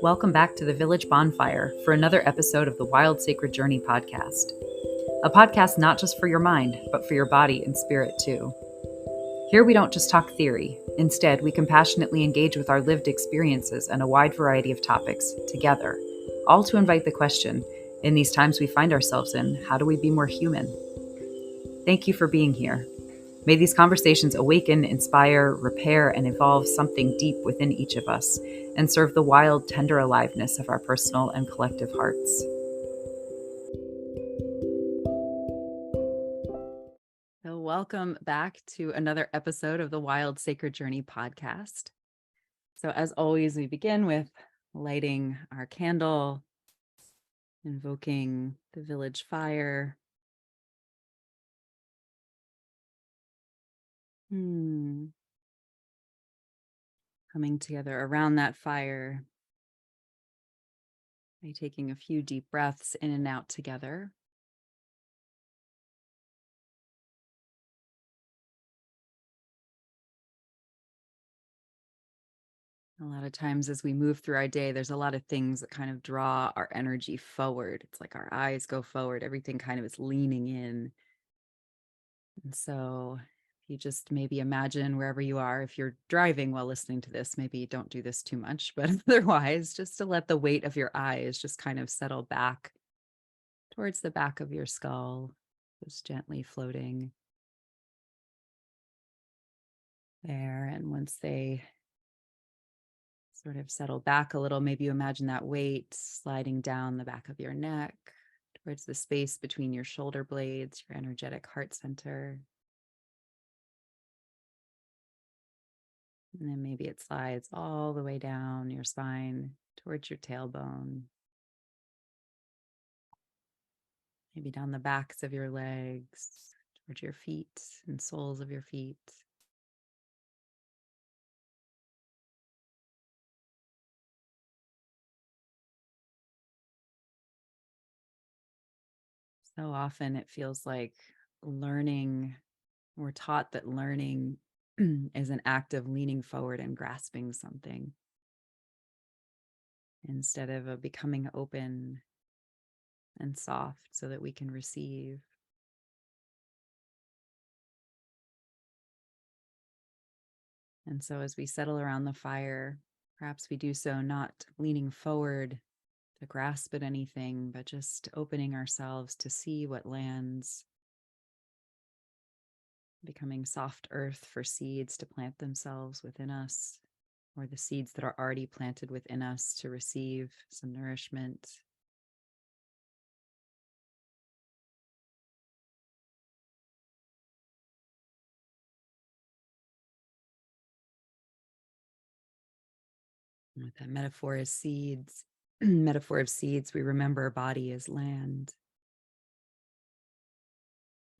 Welcome back to the Village Bonfire for another episode of the Wild Sacred Journey podcast. A podcast not just for your mind, but for your body and spirit too. Here we don't just talk theory. Instead, we compassionately engage with our lived experiences and a wide variety of topics together, all to invite the question, in these times we find ourselves in, how do we be more human? Thank you for being here. May these conversations awaken, inspire, repair, and evolve something deep within each of us and serve the wild, tender aliveness of our personal and collective hearts. So welcome back to another episode of the Wild Sacred Journey podcast. So as always, we begin with lighting our candle, invoking the village fire. Coming together around that fire by taking a few deep breaths in and out together. A lot of times as we move through our day, there's a lot of things that kind of draw our energy forward. It's like our eyes go forward, everything kind of is leaning in. And so you just maybe imagine wherever you are, if you're driving while listening to this, maybe don't do this too much, but otherwise just to let the weight of your eyes just kind of settle back towards the back of your skull, just gently floating there. And once they sort of settle back a little, maybe you imagine that weight sliding down the back of your neck towards the space between your shoulder blades, your energetic heart center. And then maybe it slides all the way down your spine towards your tailbone. Maybe down the backs of your legs, towards your feet and soles of your feet. So often it feels like we're taught that learning is an act of leaning forward and grasping something instead of becoming open and soft so that we can receive. And so as we settle around the fire, perhaps we do so not leaning forward to grasp at anything, but just opening ourselves to see what lands, becoming soft earth for seeds to plant themselves within us, or the seeds that are already planted within us to receive some nourishment. And with that metaphor is seeds, metaphor of seeds, we remember our body is land,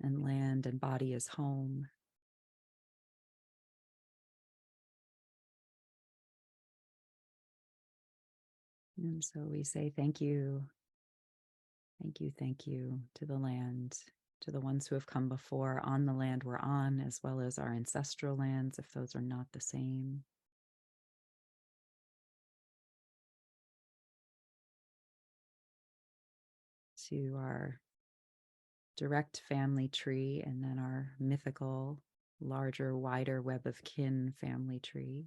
and land and body is home. And so we say thank you to the land, to the ones who have come before on the land we're on, as well as our ancestral lands, if those are not the same. To our direct family tree, and then our mythical, larger, wider web of kin family tree.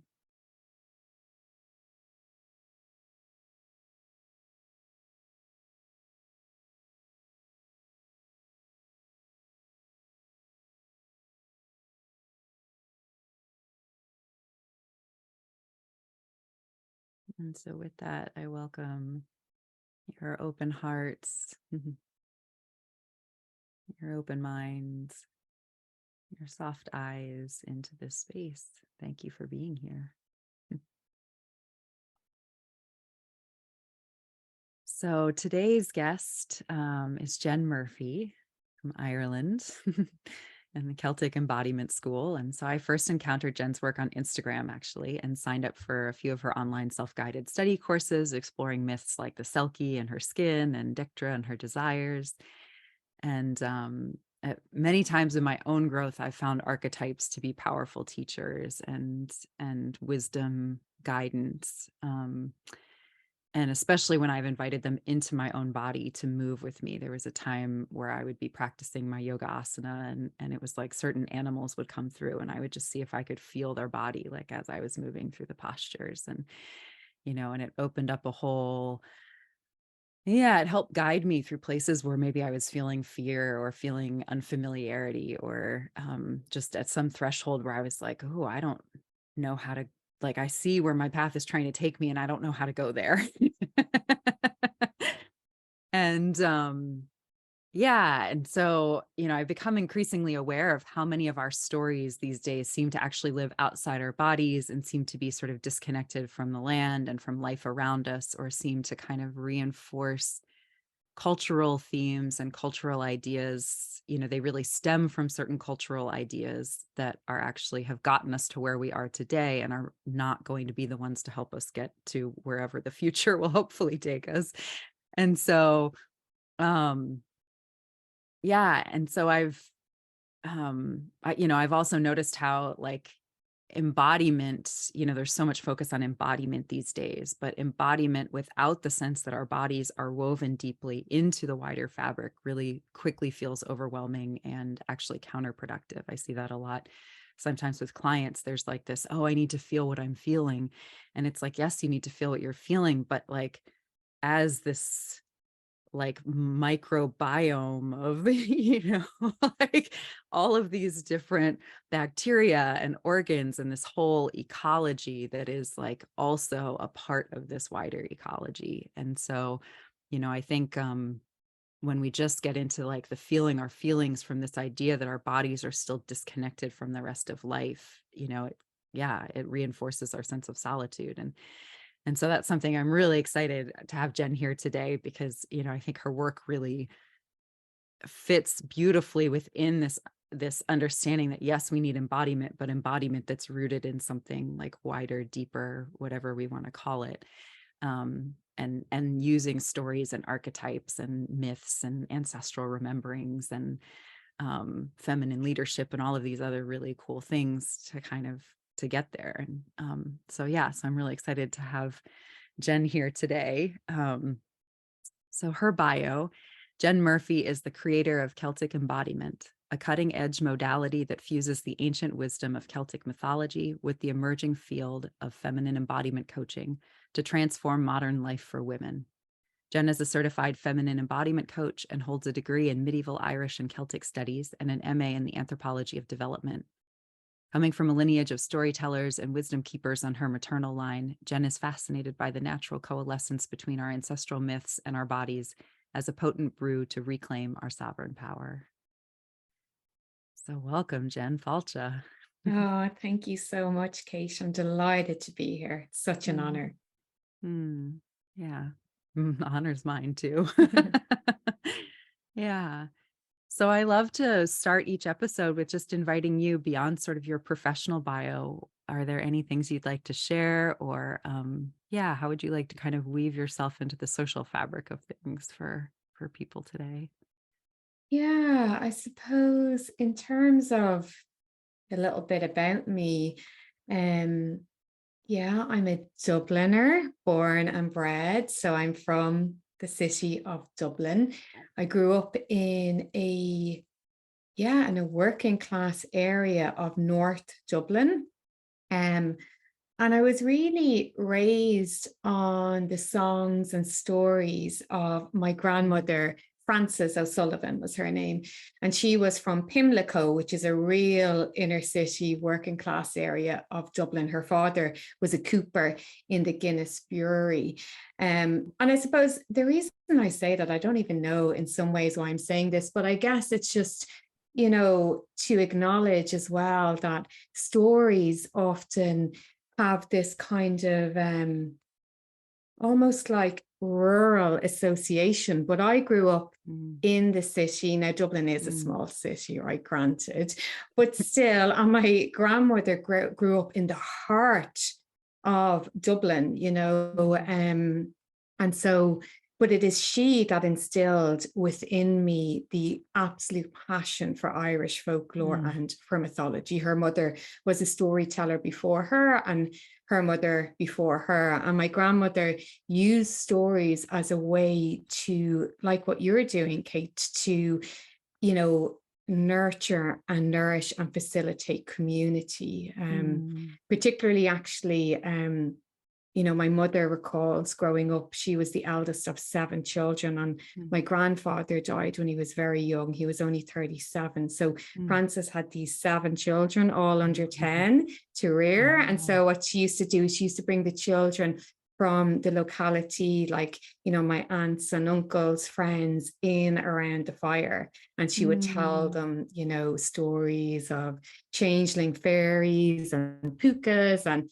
And so with that, I welcome your open hearts, your open minds, your soft eyes into this space. Thank you for being here. So today's guest is Jen Murphy from Ireland and the Celtic Embodiment School. And so I first encountered Jen's work on Instagram, actually, and signed up for a few of her online self-guided study courses, exploring myths like the Selkie and her skin and Dictra and her desires. And many times in my own growth, I've found archetypes to be powerful teachers and wisdom guidance. And especially when I've invited them into my own body to move with me. There was a time where I would be practicing my yoga asana, and it was like certain animals would come through, and I would just see if I could feel their body, like as I was moving through the postures. And, and it opened up a whole, it helped guide me through places where maybe I was feeling fear or feeling unfamiliarity, or just at some threshold where I was like, oh, I don't know how to, like, I see where my path is trying to take me and I don't know how to go there. And and so, I've become increasingly aware of how many of our stories these days seem to actually live outside our bodies and seem to be sort of disconnected from the land and from life around us, or seem to kind of reinforce cultural themes and cultural ideas. They really stem from certain cultural ideas that are actually have gotten us to where we are today and are not going to be the ones to help us get to wherever the future will hopefully take us. And so, and so I've also noticed how, like, embodiment, there's so much focus on embodiment these days, but embodiment without the sense that our bodies are woven deeply into the wider fabric really quickly feels overwhelming and actually counterproductive. I see that a lot sometimes with clients. There's like this, oh, I need to feel what I'm feeling. And it's like, yes, you need to feel what you're feeling, but like, as this like microbiome of, like all of these different bacteria and organs and this whole ecology that is like also a part of this wider ecology. And so, I think when we just get into like the feeling our feelings from this idea that our bodies are still disconnected from the rest of life, it reinforces our sense of solitude. And so that's something I'm really excited to have Jen here today, because, I think her work really fits beautifully within this understanding that, yes, we need embodiment, but embodiment that's rooted in something like wider, deeper, whatever we want to call it. And using stories and archetypes and myths and ancestral rememberings and feminine leadership and all of these other really cool things to kind of to get there. And so I'm really excited to have Jen here today. So her bio: Jen Murphy is the creator of Celtic Embodiment, a cutting-edge modality that fuses the ancient wisdom of Celtic mythology with the emerging field of feminine embodiment coaching to transform modern life for women. Jen is a certified feminine embodiment coach and holds a degree in medieval Irish and Celtic studies and an MA in the anthropology of development. Coming from a lineage of storytellers and wisdom keepers on her maternal line, Jen is fascinated by the natural coalescence between our ancestral myths and our bodies as a potent brew to reclaim our sovereign power. So welcome, Jen Falcha. Oh, thank you so much, Kate. I'm delighted to be here. It's such an honor. Yeah, the honor's mine too. Yeah. So I love to start each episode with just inviting you beyond sort of your professional bio. Are there any things you'd like to share, or how would you like to kind of weave yourself into the social fabric of things for people today? Yeah, I suppose in terms of a little bit about me, um, I'm a Dubliner, born and bred. So I'm from the city of Dublin. I grew up in a working class area of North Dublin. Um, And I was really raised on the songs and stories of my grandmother. Frances O'Sullivan was her name. And she was from Pimlico, which is a real inner city working class area of Dublin. Her father was a cooper in the Guinness Brewery. And I suppose the reason I say that, I don't even know in some ways why I'm saying this, but I guess it's just, to acknowledge as well that stories often have this kind of almost like rural association. But I grew up in the city. Now, Dublin is a small city, right? Granted, but still, and my grandmother grew up in the heart of Dublin, and so but it is she that instilled within me the absolute passion for Irish folklore and for mythology. Her mother was a storyteller before her, and her mother before her. And my grandmother used stories as a way to, like what you're doing, Kate, to, you know, nurture and nourish and facilitate community. Particularly, actually, you know, my mother recalls growing up, she was the eldest of 7 children, and my grandfather died when he was very young. He was only 37. So Frances had these 7 children, all under 10 to rear. And so what she used to do, she used to bring the children from the locality, like, you know, my aunts and uncles, friends, in around the fire. And she would tell them, you know, stories of changeling fairies and pukas and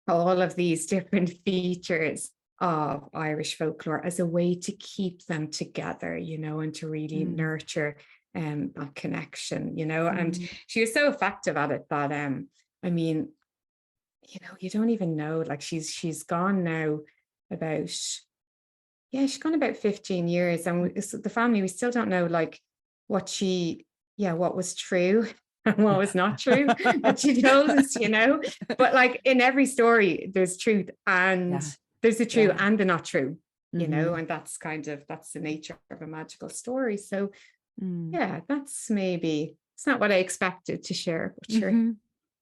all of these different features of Irish folklore as a way to keep them together, you know, and to really nurture that connection, you know. And she was so effective at it that I mean, you know, you don't even know, like she's gone now about, she's gone about 15 years, and the family, we still don't know like what was true and what was not true that she told us, you know. But like in every story, there's truth, and there's the true and the not true, you know, and that's the nature of a magical story. So yeah, that's maybe, it's not what I expected to share, but sure,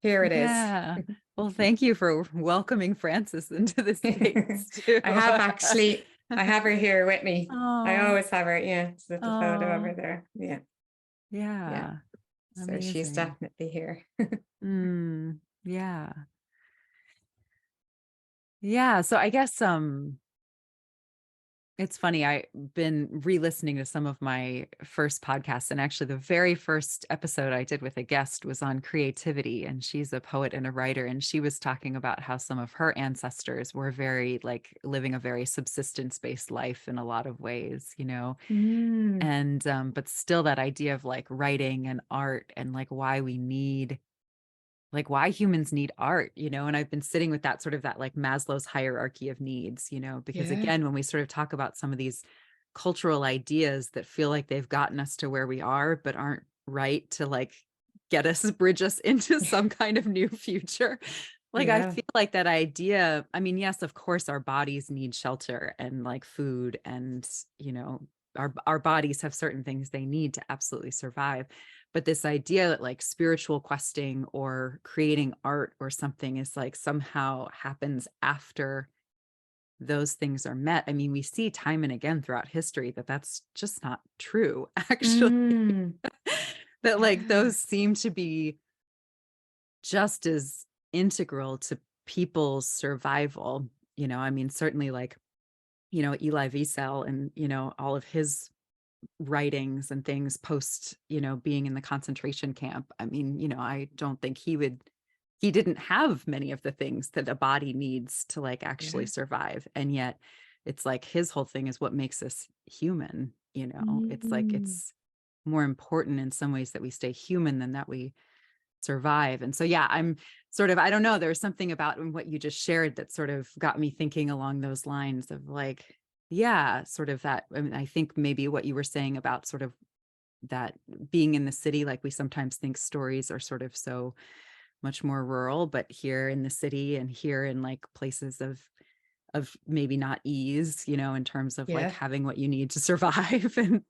here it is. Well, thank you for welcoming Frances into this space too. I have her here with me. I always have her. Yeah, it's a little photo of her there. Yeah. So she's definitely here. Yeah. So I guess it's funny, I've been re-listening to some of my first podcasts, and actually the very first episode I did with a guest was on creativity, and she's a poet and a writer, and she was talking about how some of her ancestors were very like living a very subsistence-based life in a lot of ways, you know. And but still that idea of like writing and art and like why humans need art, you know. And I've been sitting with that sort of that like Maslow's hierarchy of needs, you know, because again, when we sort of talk about some of these cultural ideas that feel like they've gotten us to where we are, but aren't right to like bridge us into some kind of new future. Like, I feel like that idea, I mean, yes, of course, our bodies need shelter and like food, and, you know, our bodies have certain things they need to absolutely survive. But this idea that like spiritual questing or creating art or something is like somehow happens after those things are met. I mean, we see time and again throughout history that that's just not true, actually. That like those seem to be just as integral to people's survival. You know, I mean, certainly like, you know, Elie Wiesel and, you know, all of his writings and things post, you know, being in the concentration camp. I mean, you know, I don't think he didn't have many of the things that a body needs to like actually survive. And yet it's like his whole thing is what makes us human, you know. It's like it's more important in some ways that we stay human than that we survive. And so I'm sort of, I don't know, there's something about what you just shared that sort of got me thinking along those lines of like, sort of that. I mean, I think maybe what you were saying about sort of that being in the city, like we sometimes think stories are sort of so much more rural, but here in the city and here in like places of maybe not ease, you know, in terms of like having what you need to survive and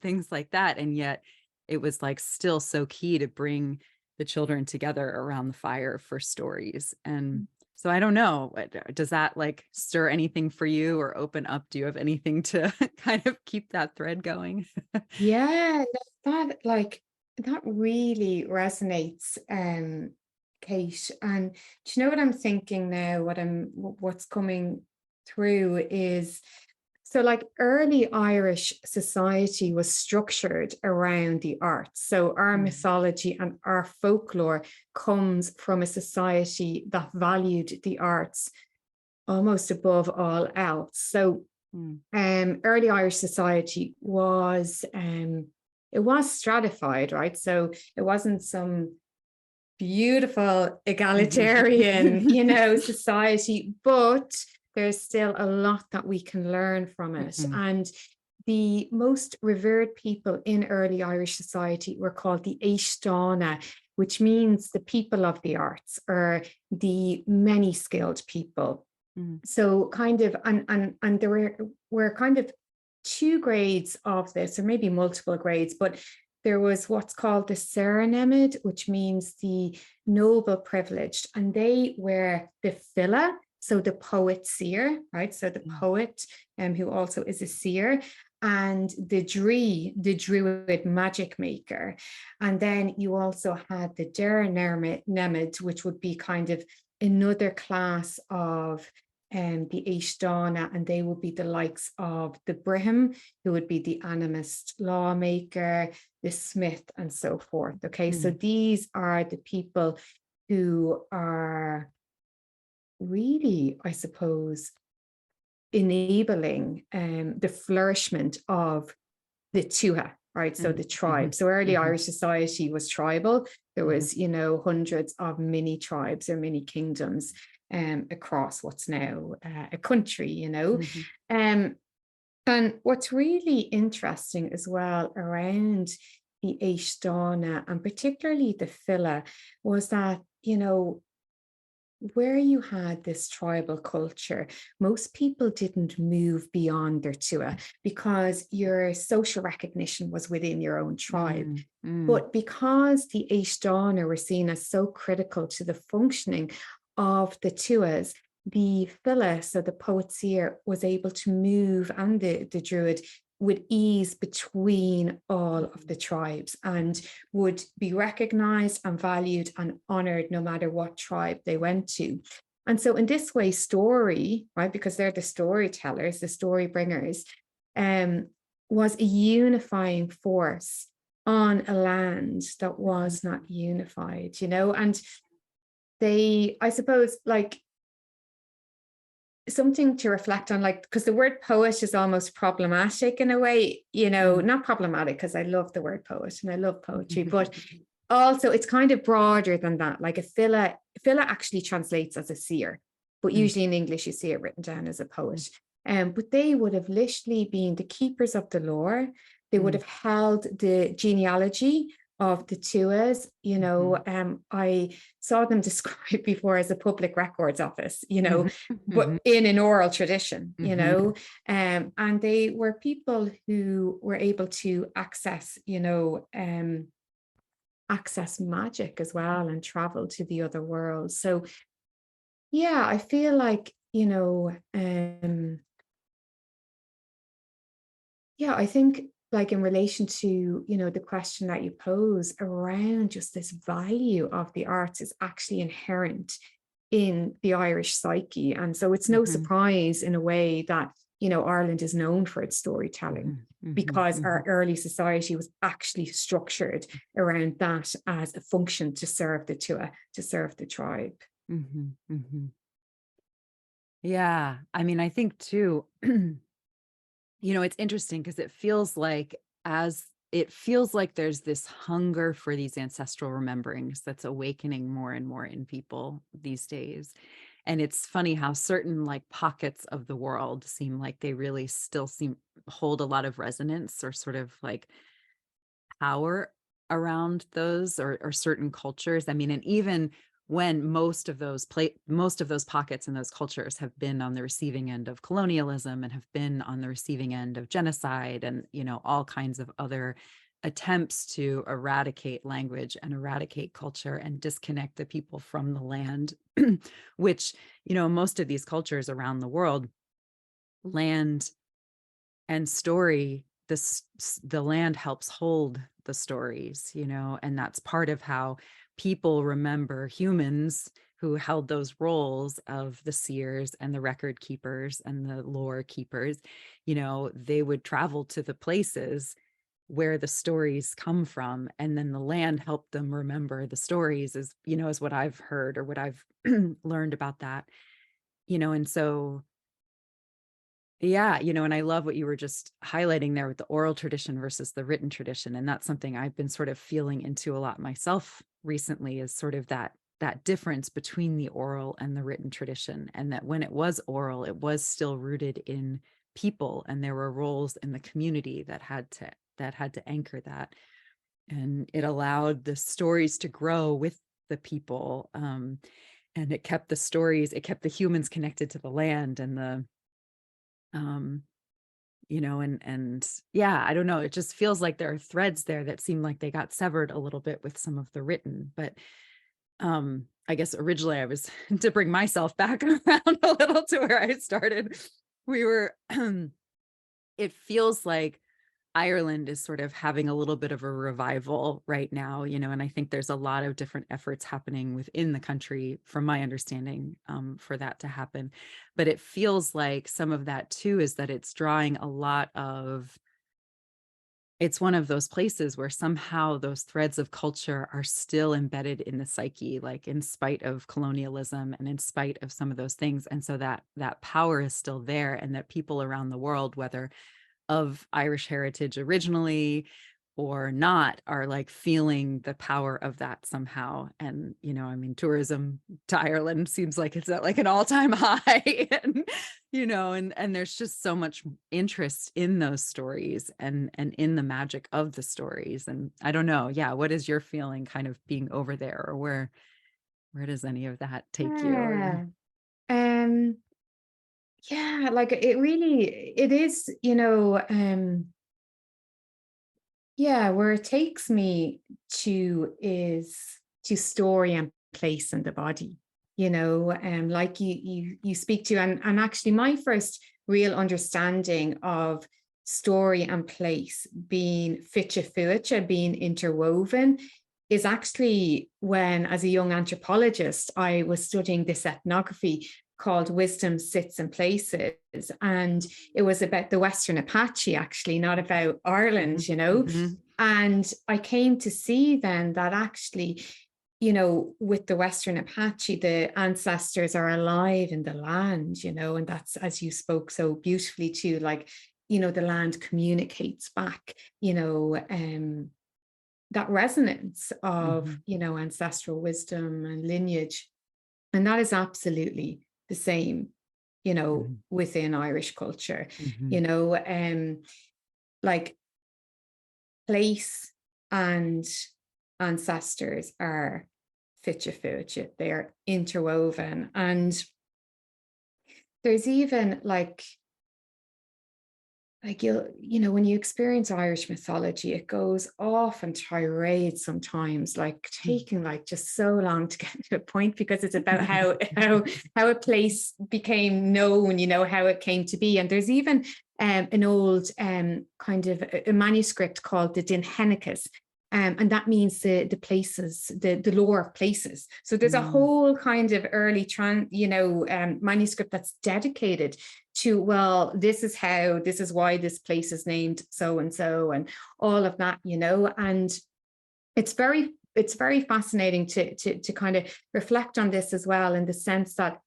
things like that. And yet it was like still so key to bring the children together around the fire for stories. And so I don't know, does that like stir anything for you or open up? Do you have anything to kind of keep that thread going? That really resonates, Kate. And do you know what I'm thinking now? What's coming through is, so like early Irish society was structured around the arts. So our mythology and our folklore comes from a society that valued the arts almost above all else. So early Irish society was it was stratified, right? So it wasn't some beautiful egalitarian, you know, society, but there's still a lot that we can learn from it. Mhm. And the most revered people in early Irish society were called the Aishtana, which means the people of the arts, or the many skilled people. Mm. So kind of, and there were kind of two grades of this, or maybe multiple grades, but there was what's called the Serenemid, which means the noble privileged, and they were the Fila, so the poet seer, right? So the poet, who also is a seer, and the Dree, the druid magic maker. And then you also had the Dernemid, which would be kind of another class of the Aishtana, and they would be the likes of the Briham, who would be the animist lawmaker, the smith, and so forth. Okay, so these are the people who are really, I suppose, enabling the flourishment of the Tuatha, right? So the tribe. So early Irish society was tribal. There was, hundreds of mini tribes or mini kingdoms across what's now a country, and what's really interesting as well around the Aishtana, and particularly the Fila, was that, where you had this tribal culture, most people didn't move beyond their Tuatha because your social recognition was within your own tribe. But because the Aishtana were seen as so critical to the functioning of the Tuathas, the Fila, so the poet seer, was able to move, and the druid, with ease between all of the tribes, and would be recognized and valued and honored no matter what tribe they went to. And so in this way, story, right, because they're the storytellers, the story bringers, was a unifying force on a land that was not unified, and they, I suppose, like, something to reflect on, like, because the word poet is almost problematic in a way, not problematic, because I love the word poet and I love poetry, but also it's kind of broader than that. Like a Fila actually translates as a seer, but usually in English you see it written down as a poet. But they would have literally been the keepers of the lore. They would have held the genealogy of the Tuathas. I saw them described before as a public records office, but in an oral tradition, and they were people who were able to access, access magic as well, and travel to the other world. So yeah, I feel like, yeah, I think, like, in relation to, the question that you pose around just this value of the arts is actually inherent in the Irish psyche. And so it's no surprise in a way that, Ireland is known for its storytelling, because our early society was actually structured around that as a function to serve the Tuatha, to serve the tribe. Yeah, I mean, I think too, it's interesting because it feels like there's this hunger for these ancestral rememberings that's awakening more and more in people these days. And it's funny how certain, like, pockets of the world seem like they really still hold a lot of resonance, or sort of like power around those, or certain cultures. I mean, and even when most of those pockets and those cultures have been on the receiving end of colonialism, and have been on the receiving end of genocide, and all kinds of other attempts to eradicate language and eradicate culture and disconnect the people from the land, which, most of these cultures around the world, land and story, the land helps hold the stories, and that's part of how people remember humans who held those roles of the seers and the record keepers and the lore keepers. They would travel to the places where the stories come from, and then the land helped them remember the stories, is what I've heard, or what I've learned about that. And so, yeah, and I love what you were just highlighting there with the oral tradition versus the written tradition. And that's something I've been sort of feeling into a lot myself recently, is sort of that that difference between the oral and the written tradition, and that when it was oral, it was still rooted in people, and there were roles in the community that had to anchor that, and it allowed the stories to grow with the people, and it kept the humans connected to the land and the and yeah, I don't know, it just feels like there are threads there that seem like they got severed a little bit with some of the written. But I guess originally I was to bring myself back around a little to where I started. We were it feels like Ireland is sort of having a little bit of a revival right now, and I think there's a lot of different efforts happening within the country, from my understanding, for that to happen. But it feels like some of that too is that it's one of those places where somehow those threads of culture are still embedded in the psyche, like in spite of colonialism and in spite of some of those things. And so that power is still there, and that people around the world, whether of Irish heritage originally or not, are like feeling the power of that somehow. And, I mean, tourism to Ireland seems like it's at like an all-time high, and there's just so much interest in those stories and in the magic of the stories. And I don't know. Yeah. What is your feeling kind of being over there, or where does any of that take you? Yeah. Um, yeah, like it is, yeah, where it takes me to is to story and place in the body, like you speak to, and actually my first real understanding of story and place being fitcha fuitcha, being interwoven, is actually when, as a young anthropologist, I was studying this ethnography called Wisdom Sits in Places. And it was about the Western Apache, actually, not about Ireland, Mm-hmm. And I came to see then that actually, with the Western Apache, the ancestors are alive in the land, and that's, as you spoke so beautifully too, like, the land communicates back, that resonance of, ancestral wisdom and lineage. And that is absolutely the same, Mm-hmm. within Irish culture, Mm-hmm. like place and ancestors are fitcha fuitcha, they are interwoven. And there's even like when you experience Irish mythology, it goes off on tirades sometimes, like taking like just so long to get to a point, because it's about how a place became known, how it came to be. And there's even an old kind of a manuscript called the Dinhenicus. And that means the places, the lore of places. So there's a whole kind of early manuscript that's dedicated to, well, this is why this place is named so and so, and all of that, and it's very fascinating to kind of reflect on this as well, in the sense that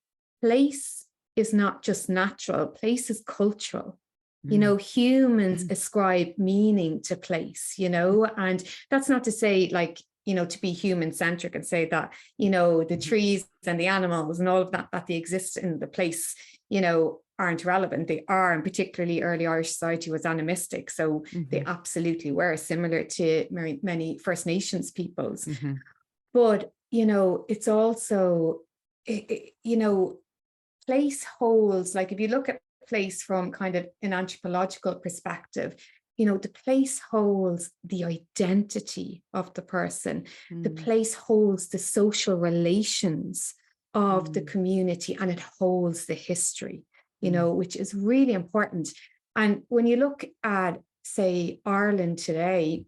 place is not just natural, place is cultural. Humans ascribe meaning to place, and that's not to say like, to be human centric and say that, the trees and the animals and all of that they exist in the place, aren't relevant. They are, and particularly early Irish society was animistic. So they absolutely were, similar to many First Nations peoples. But, it's also, place holds, like if you look at place from kind of an anthropological perspective, the place holds the identity of the person. The place holds the social relations of the community, and it holds the history, which is really important. And when you look at, say, Ireland today,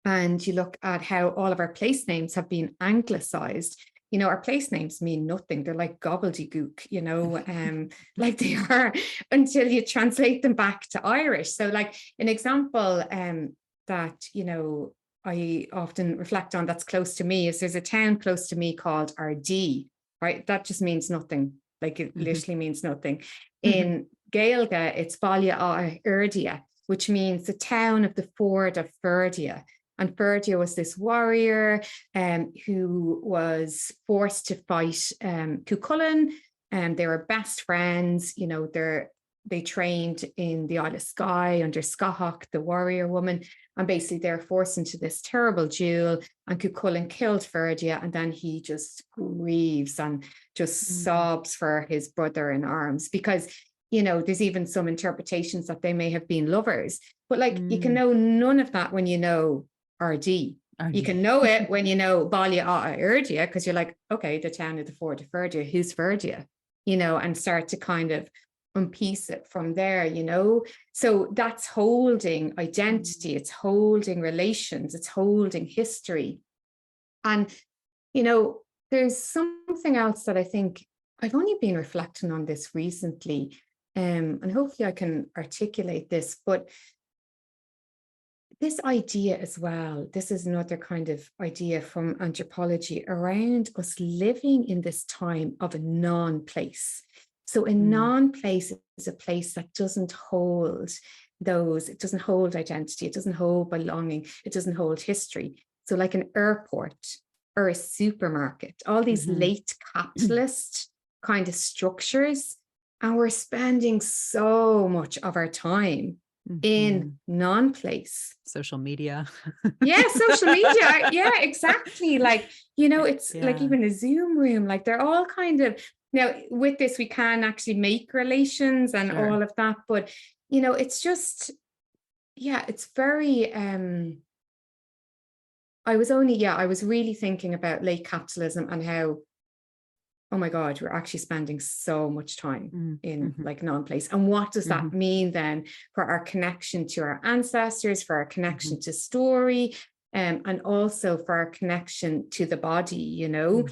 and you look at how all of our place names have been anglicized, our place names mean nothing. They're like gobbledygook, like they are, until you translate them back to Irish. So like an example that, I often reflect on that's close to me is there's a town close to me called Ardee, right? That just means nothing. Like it literally means nothing. In Gaeilge, it's Baile á Urdia, which means the town of the ford of Ferdia. And Ferdia was this warrior who was forced to fight Cuchulainn, and they were best friends. You know, they trained in the Isle of Skye under Scahach, the warrior woman, and basically they're forced into this terrible duel, and Cuchulainn killed Ferdia, and then he just grieves and just sobs for his brother in arms, because, you know, there's even some interpretations that they may have been lovers, but like you can know none of that when you know RD. You can know it when you know Balia a Erdia, because you're like, okay, the town of the fort of Ferdia, who's Ferdia? You know, and start to kind of unpiece it from there, you know. So that's holding identity, it's holding relations, it's holding history. And, you know, there's something else that I think I've only been reflecting on this recently, and hopefully I can articulate this, but this idea as well, this is another kind of idea from anthropology around us living in this time of a non-place. So a non-place is a place that doesn't hold it doesn't hold identity, it doesn't hold belonging, it doesn't hold history. So like an airport or a supermarket, all these late capitalist kind of structures, and we're spending so much of our time in non-place. Social media. Yeah, social media. Yeah, exactly. Like, you know, it's like even a Zoom room, like they're all kind of, now with this, we can actually make relations and all of that. But, you know, it's just, yeah, it's very, I was really thinking about late capitalism and how, oh my God, we're actually spending so much time in like non-place. And what does that mean then for our connection to our ancestors, for our connection to story, and also for our connection to the body, you know?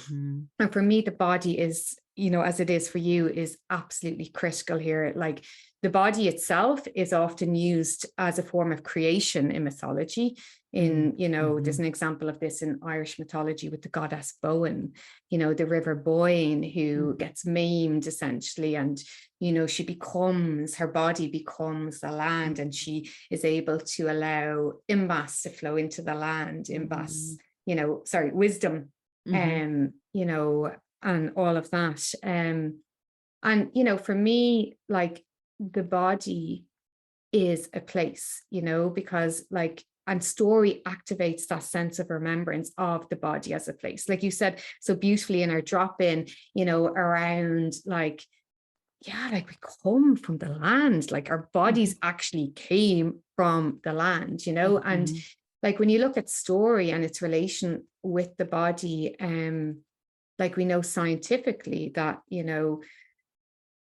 And for me, the body is, you know, as it is for you, is absolutely critical here. Like the body itself is often used as a form of creation in mythology. In, you know, there's an example of this in Irish mythology with the goddess Bowen, you know, the river Boyne, who gets maimed essentially. And, you know, her body becomes the land, and she is able to allow Imbas to flow into the land, wisdom, you know, and all of that. And, you know, for me, like the body is a place, you know, because like, and story activates that sense of remembrance of the body as a place. Like you said so beautifully in our drop-in, you know, around like, like we come from the land, like our bodies actually came from the land, you know. And like when you look at story and its relation with the body, like we know scientifically that, you know,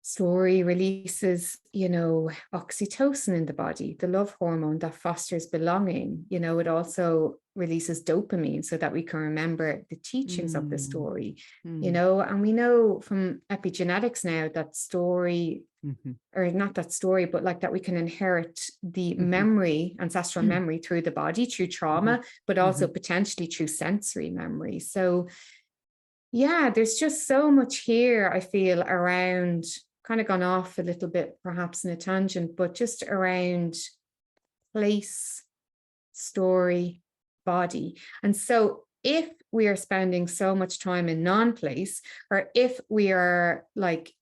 story releases, you know, oxytocin in the body, the love hormone that fosters belonging. You know, it also releases dopamine so that we can remember the teachings of the story, you know. And we know from epigenetics now that story, or not that story, but like that we can inherit the memory, ancestral memory through the body, through trauma, but also potentially through sensory memory. So yeah, there's just so much here, I feel, around, kind of gone off a little bit, perhaps in a tangent, but just around place, story, body. And so if we are spending so much time in non-place, or if we are like,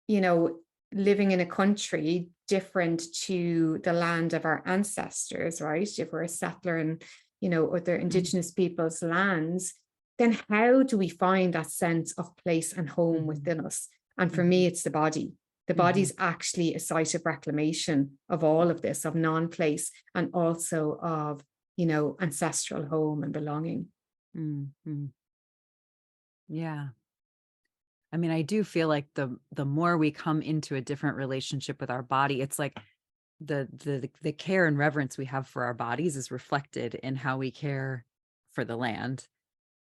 you know, living in a country different to the land of our ancestors, right? If we're a settler in, you know, other Indigenous people's lands, then how do we find that sense of place and home within us? And for me, it's the body. The body's actually a site of reclamation of all of this, of non-place, and also of, you know, ancestral home and belonging. Yeah. I mean, I do feel like the more we come into a different relationship with our body, it's like the care and reverence we have for our bodies is reflected in how we care for the land,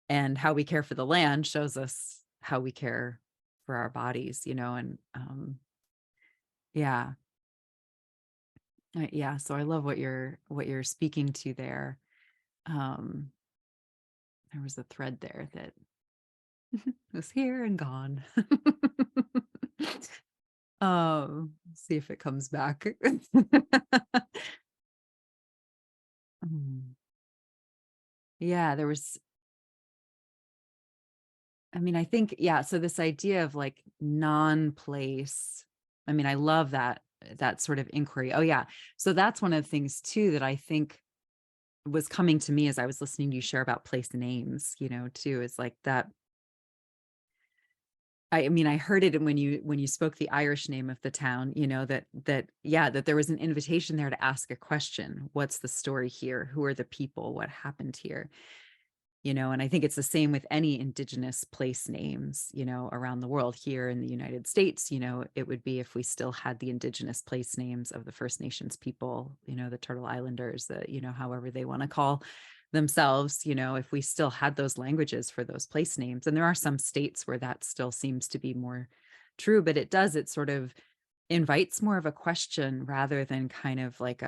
and how we care for the land shows us how we care for our bodies, you know. And so I love what you're speaking to there. There was a thread there that was here and gone. See if it comes back. Yeah, there was, I mean, I think, yeah, so this idea of like non-place, I mean, I love that sort of inquiry. Oh yeah. So that's one of the things too that I think was coming to me as I was listening to you share about place names, too, is like that. I mean, I heard it when you spoke the Irish name of the town, that there was an invitation there to ask a question. What's the story here? Who are the people? What happened here? And I think it's the same with any indigenous place names, around the world. Here in the United States, it would be if we still had the indigenous place names of the First Nations people, the Turtle Islanders, however they want to call themselves, if we still had those languages for those place names. And there are some states where that still seems to be more true, but it sort of invites more of a question rather than kind of like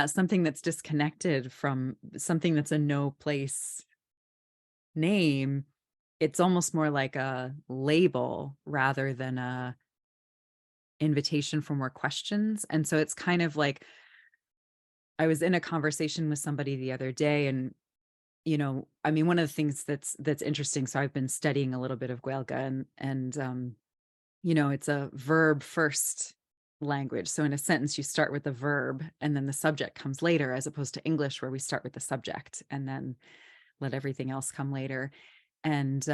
something that's disconnected from something that's a no place name. It's almost more like a label rather than a invitation for more questions. And so it's kind of like, I was in a conversation with somebody the other day, and I mean, one of the things that's interesting. So I've been studying a little bit of Gaeilge, and it's a verb first language. So in a sentence, you start with the verb and then the subject comes later, as opposed to English, where we start with the subject and then let everything else come later. And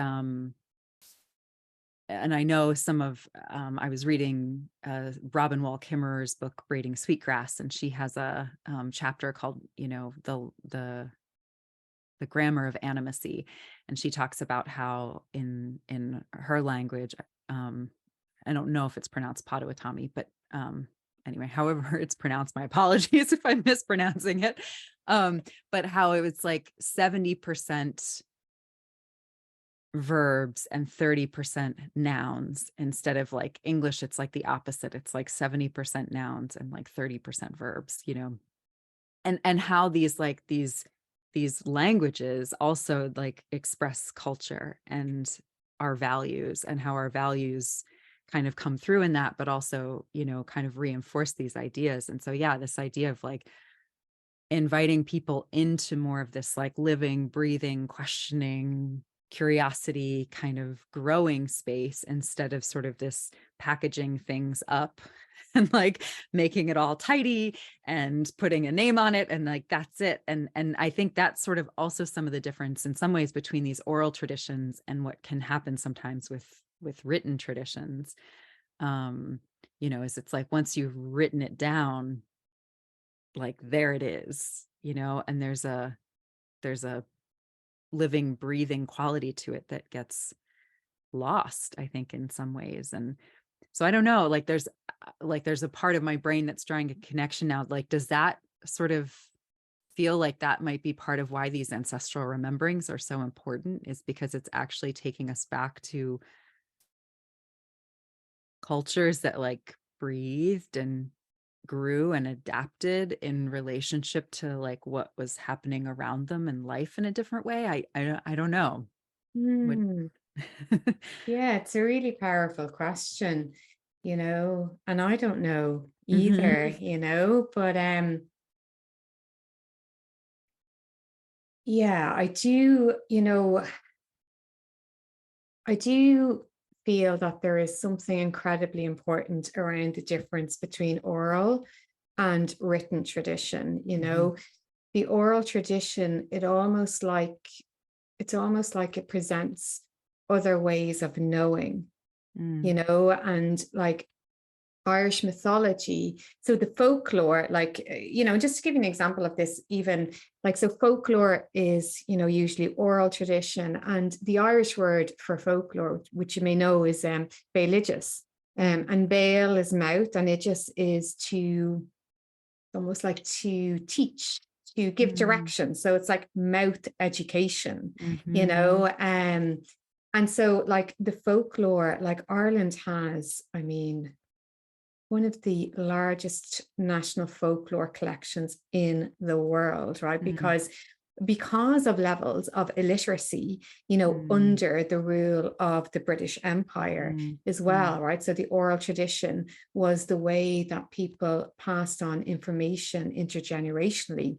I know I was reading Robin Wall Kimmerer's book, Braiding Sweetgrass, and she has a chapter called, the grammar of animacy. And she talks about how in her language, I don't know if it's pronounced Potawatomi, but anyway, however it's pronounced, my apologies if I'm mispronouncing it. But how it was like 70% verbs and 30% nouns, instead of like English, it's like the opposite. It's like 70% nouns and like 30% verbs, and how these languages also like express culture and our values, and how our values kind of come through in that, but also, kind of reinforce these ideas. And so, yeah, this idea of like inviting people into more of this like living, breathing, questioning, curiosity kind of growing space, instead of sort of this packaging things up and like making it all tidy and putting a name on it and like that's it. And I think that's sort of also some of the difference in some ways between these oral traditions and what can happen sometimes with written traditions. Is it's like once you've written it down, like there it is, and there's a living, breathing quality to it that gets lost, I think, in some ways. And so I don't know, like there's a part of my brain that's drawing a connection now. Like, does that sort of feel like that might be part of why these ancestral rememberings are so important, is because it's actually taking us back to cultures that like breathed and grew and adapted in relationship to like what was happening around them in life in a different way. I don't know. What Hmm. Yeah, it's a really powerful question, and I don't know either, Mhm. but yeah, I do feel that there is something incredibly important around the difference between oral and written tradition. Mhm. The oral tradition, it's almost like it presents other ways of knowing, Mm. and like Irish mythology. So the folklore, like, just to give you an example of this, even like, so folklore is, usually oral tradition. And the Irish word for folklore, which you may know, is baeligious. And bail is mouth, and igius is to almost like to teach, to give Mm. direction. So it's like mouth education, you Mhm. know. Um, and so like the folklore, like Ireland has, I mean, one of the largest national folklore collections in the world, right? Mm. Because because of levels of illiteracy, under the rule of the British Empire as well, right? So the oral tradition was the way that people passed on information intergenerationally.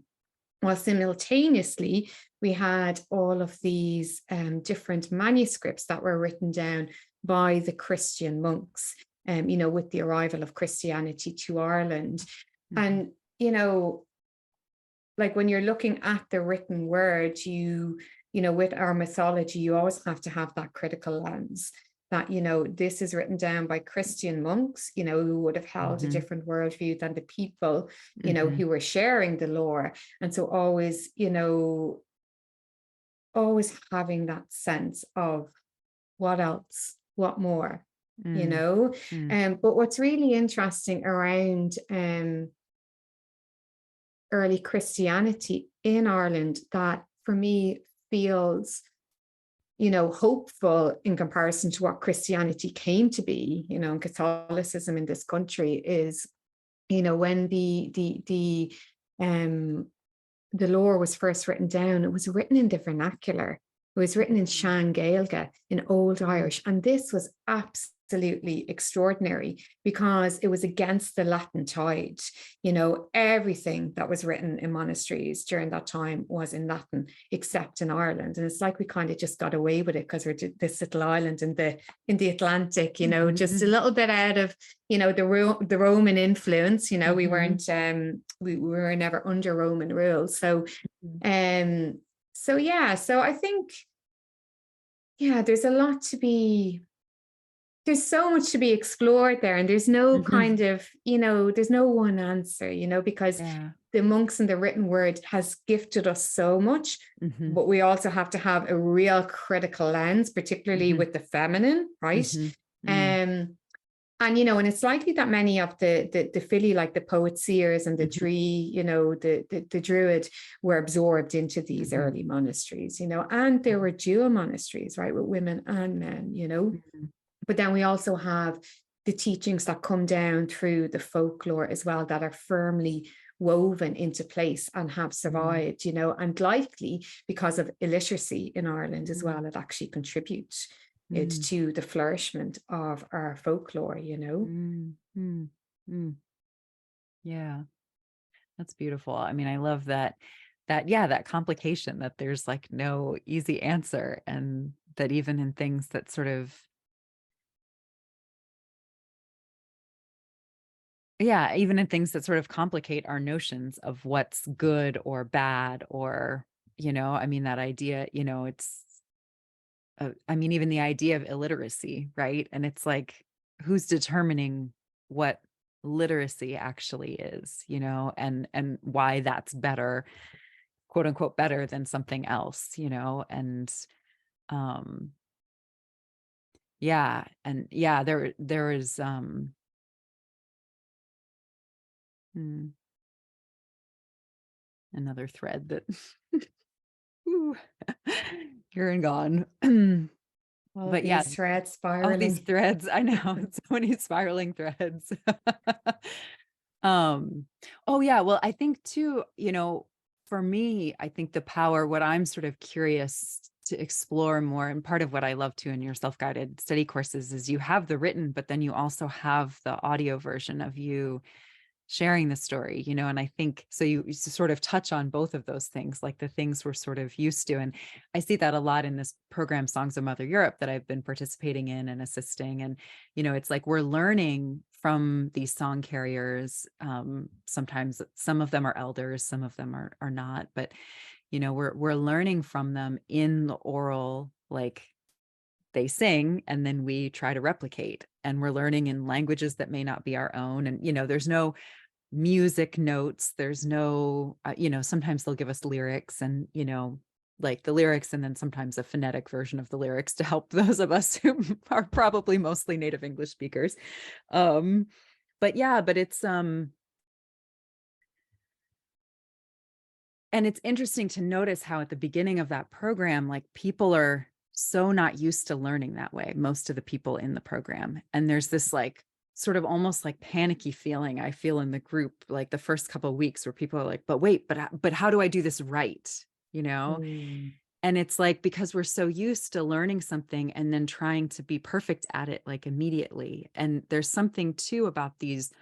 While simultaneously, we had all of these different manuscripts that were written down by the Christian monks, with the arrival of Christianity to Ireland. And, like when you're looking at the written word, with our mythology, you always have to have that critical lens that, this is written down by Christian monks, who would have held a different worldview than the people, who were sharing the lore. And so always, always having that sense of what else, what more, but what's really interesting around early Christianity in Ireland that for me feels, hopeful in comparison to what Christianity came to be, and Catholicism in this country is, when the lore was first written down, it was written in the vernacular. It was written in Sean Gaeilge, in Old Irish. And this was absolutely extraordinary because it was against the Latin tide. Everything that was written in monasteries during that time was in Latin, except in Ireland. And it's like we kind of just got away with it because we're this little island in the Atlantic, just a little bit out of, the Roman influence. We weren't, we were never under Roman rule. So, so I think, there's so much to be explored there. And there's no kind of, there's no one answer, because the monks and the written word has gifted us so much, but we also have to have a real critical lens, particularly with the feminine, right? And, and it's likely that many of the Fili, like the poet seers and the Dree, the Druid were absorbed into these early monasteries, and there were dual monasteries, right, with women and men, But then we also have the teachings that come down through the folklore as well that are firmly woven into place and have survived, and likely because of illiteracy in Ireland as well, it actually contributes to the flourishment of our folklore, Yeah, that's beautiful. I mean, I love that complication, that there's like no easy answer, and that even in things that sort of, even in things that sort of complicate our notions of what's good or bad, or, I mean, that idea, it's, I mean, even the idea of illiteracy, right? And it's like, who's determining what literacy actually is, and why that's better, quote unquote, better than something else, and, there is, another thread that, ooh, here and gone. All But these threads all these spiraling. threads, I know, so many spiraling threads. Well, I think too, for me, I think the power, what I'm sort of curious to explore more, and part of what I love too in your self-guided study courses, is you have the written, but then you also have the audio version of you sharing the story, and I think so you sort of touch on both of those things, like the things we're sort of used to. And I see that a lot in this program, Songs of Mother Europe, that I've been participating in and assisting. And, it's like we're learning from these song carriers. Sometimes some of them are elders, some of them are not, but, we're learning from them in the oral, like they sing, and then we try to replicate, and we're learning in languages that may not be our own. And, there's no music notes, there's no, sometimes they'll give us lyrics, and, like the lyrics, and then sometimes a phonetic version of the lyrics to help those of us who are probably mostly native English speakers. But it's, and it's interesting to notice how at the beginning of that program, like people are so not used to learning that way, most of the people in the program. And there's this like sort of almost like panicky feeling I feel in the group, like the first couple of weeks, where people are like, but wait, but how do I do this right? Mm. And it's like, because we're so used to learning something and then trying to be perfect at it, like immediately. And there's something too about these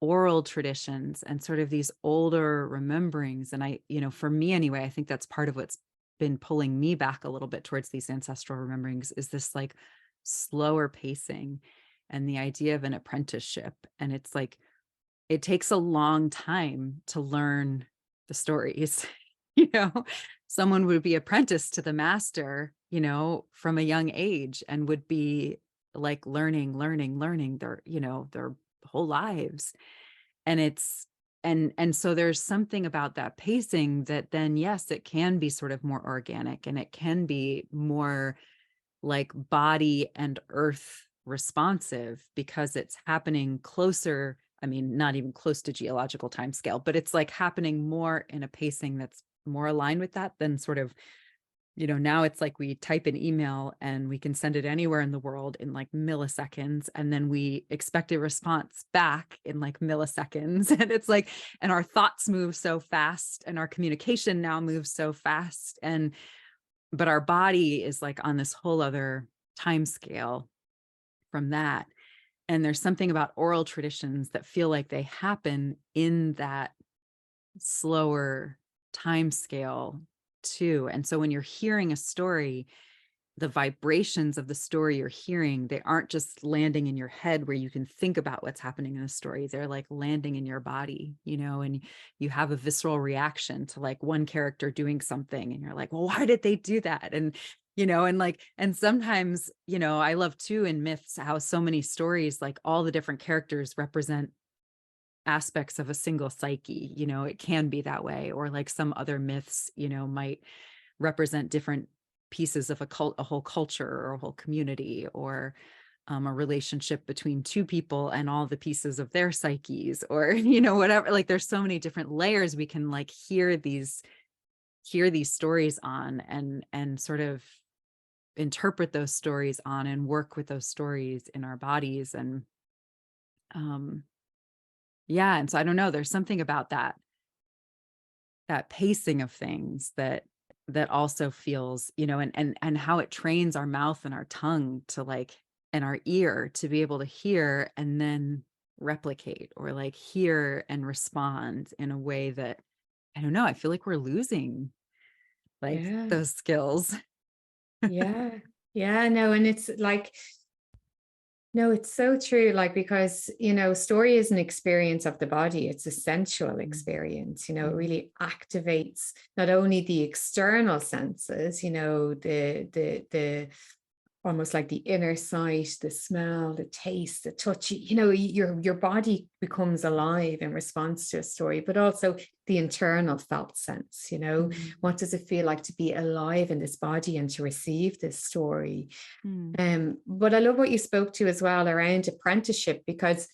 oral traditions and sort of these older rememberings. And for me anyway, I think that's part of what's been pulling me back a little bit towards these ancestral rememberings, is this like slower pacing and the idea of an apprenticeship. And it's like, it takes a long time to learn the stories. you know Someone would be apprenticed to the master, from a young age, and would be like learning their whole lives. And it's and so there's something about that pacing that then, yes, it can be sort of more organic, and it can be more like body and earth responsive, because it's happening closer. I mean, not even close to geological time scale, but it's like happening more in a pacing that's more aligned with that than sort of, now it's like we type an email and we can send it anywhere in the world in like milliseconds. And then we expect a response back in like milliseconds. And it's like, and our thoughts move so fast, and our communication now moves so fast. But our body is like on this whole other time scale from that. And there's something about oral traditions that feel like they happen in that slower time scale too. And so when you're hearing a story, the vibrations of the story you're hearing, they aren't just landing in your head where you can think about what's happening in the story. They're like landing in your body, and you have a visceral reaction to like one character doing something, and you're like, well, why did they do that? And sometimes, I love too in myths how so many stories, like all the different characters represent aspects of a single psyche. It can be that way. Or like some other myths, might represent different pieces of a whole culture or a whole community, or a relationship between two people and all the pieces of their psyches, or whatever. Like there's so many different layers we can like hear these stories on, and sort of interpret those stories on, and work with those stories in our bodies. And yeah, and so I don't know, there's something about that pacing of things that also feels, and how it trains our mouth and our tongue to like, and our ear to be able to hear and then replicate, or like hear and respond in a way that, I don't know, I feel like we're losing like Yeah. those skills. Yeah. Yeah. No, and it's like, no, it's so true. Like, because, story is an experience of the body. It's a sensual experience, it Mhm. really activates not only the external senses, the almost like the inner sight, the smell, the taste, the touch, your body becomes alive in response to a story, but also the internal felt sense, Mhm. what does it feel like to be alive in this body and to receive this story? Mhm. But I love what you spoke to as well around apprenticeship, because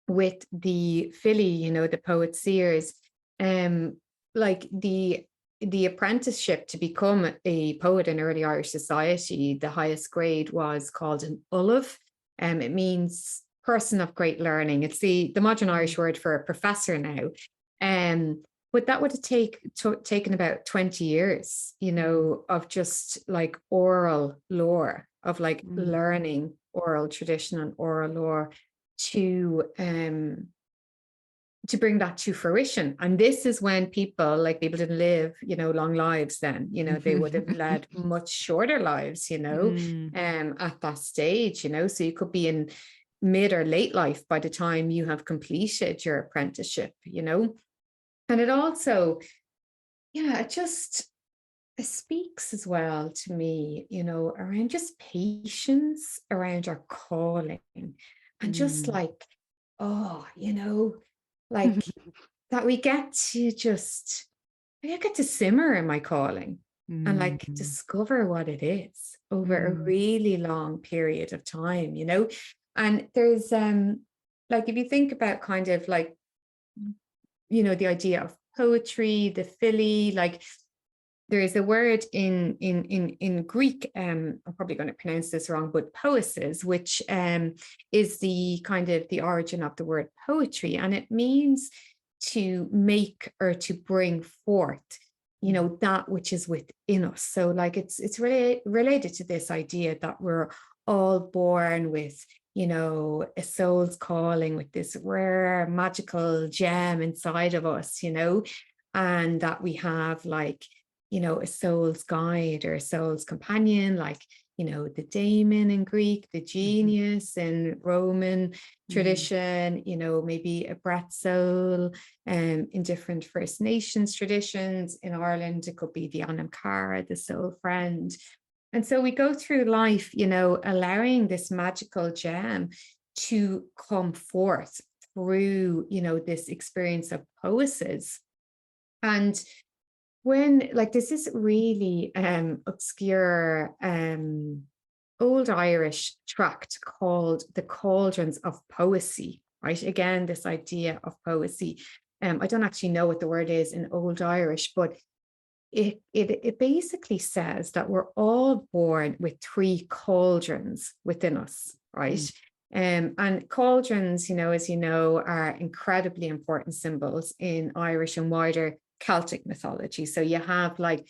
with the Philly, the poet seers, like the apprenticeship to become a poet in early Irish society, the highest grade was called an Ullave. It means person of great learning. It's the modern Irish word for a professor now. Um, but that would have taken about 20 years, of just like oral lore, of like Mhm. learning oral tradition and oral lore to bring that to fruition. And this is when people didn't live, long lives then, they would have led much shorter lives, Mhm. at that stage, so you could be in mid or late life by the time you have completed your apprenticeship, And it also, yeah, it speaks as well to me, around just patience around our calling, and just Mhm. like, oh, like that we get to just, I get to simmer in my calling and like Mhm. discover what it is over a Mhm. really long period of time, And there's like, if you think about kind of like, the idea of poetry, the Philly, like there is a word in Greek, I'm probably going to pronounce this wrong, but poesis, which is the kind of the origin of the word poetry, and it means to make or to bring forth. you know, that which is within us. So like it's really related to this idea that we're all born with, you know, a soul's calling, with this rare magical gem inside of us, you know, and that we have like, you know, a soul's guide or a soul's companion, like, you know, the daemon in Greek, the genius in Roman tradition, you know, maybe a brat soul, in different First Nations traditions. In Ireland, it could be the Anam Cara, the soul friend. And so we go through life, you know, allowing this magical gem to come forth through, you know, this experience of poesis. And when, like, there's this really obscure old Irish tract called The Cauldrons of Poesy, right? Again, this idea of poesy. I don't actually know what the word is in Old Irish, but it basically says that we're all born with three cauldrons within us, right? And cauldrons, you know, as you know, are incredibly important symbols in Irish and wider Celtic mythology. So you have like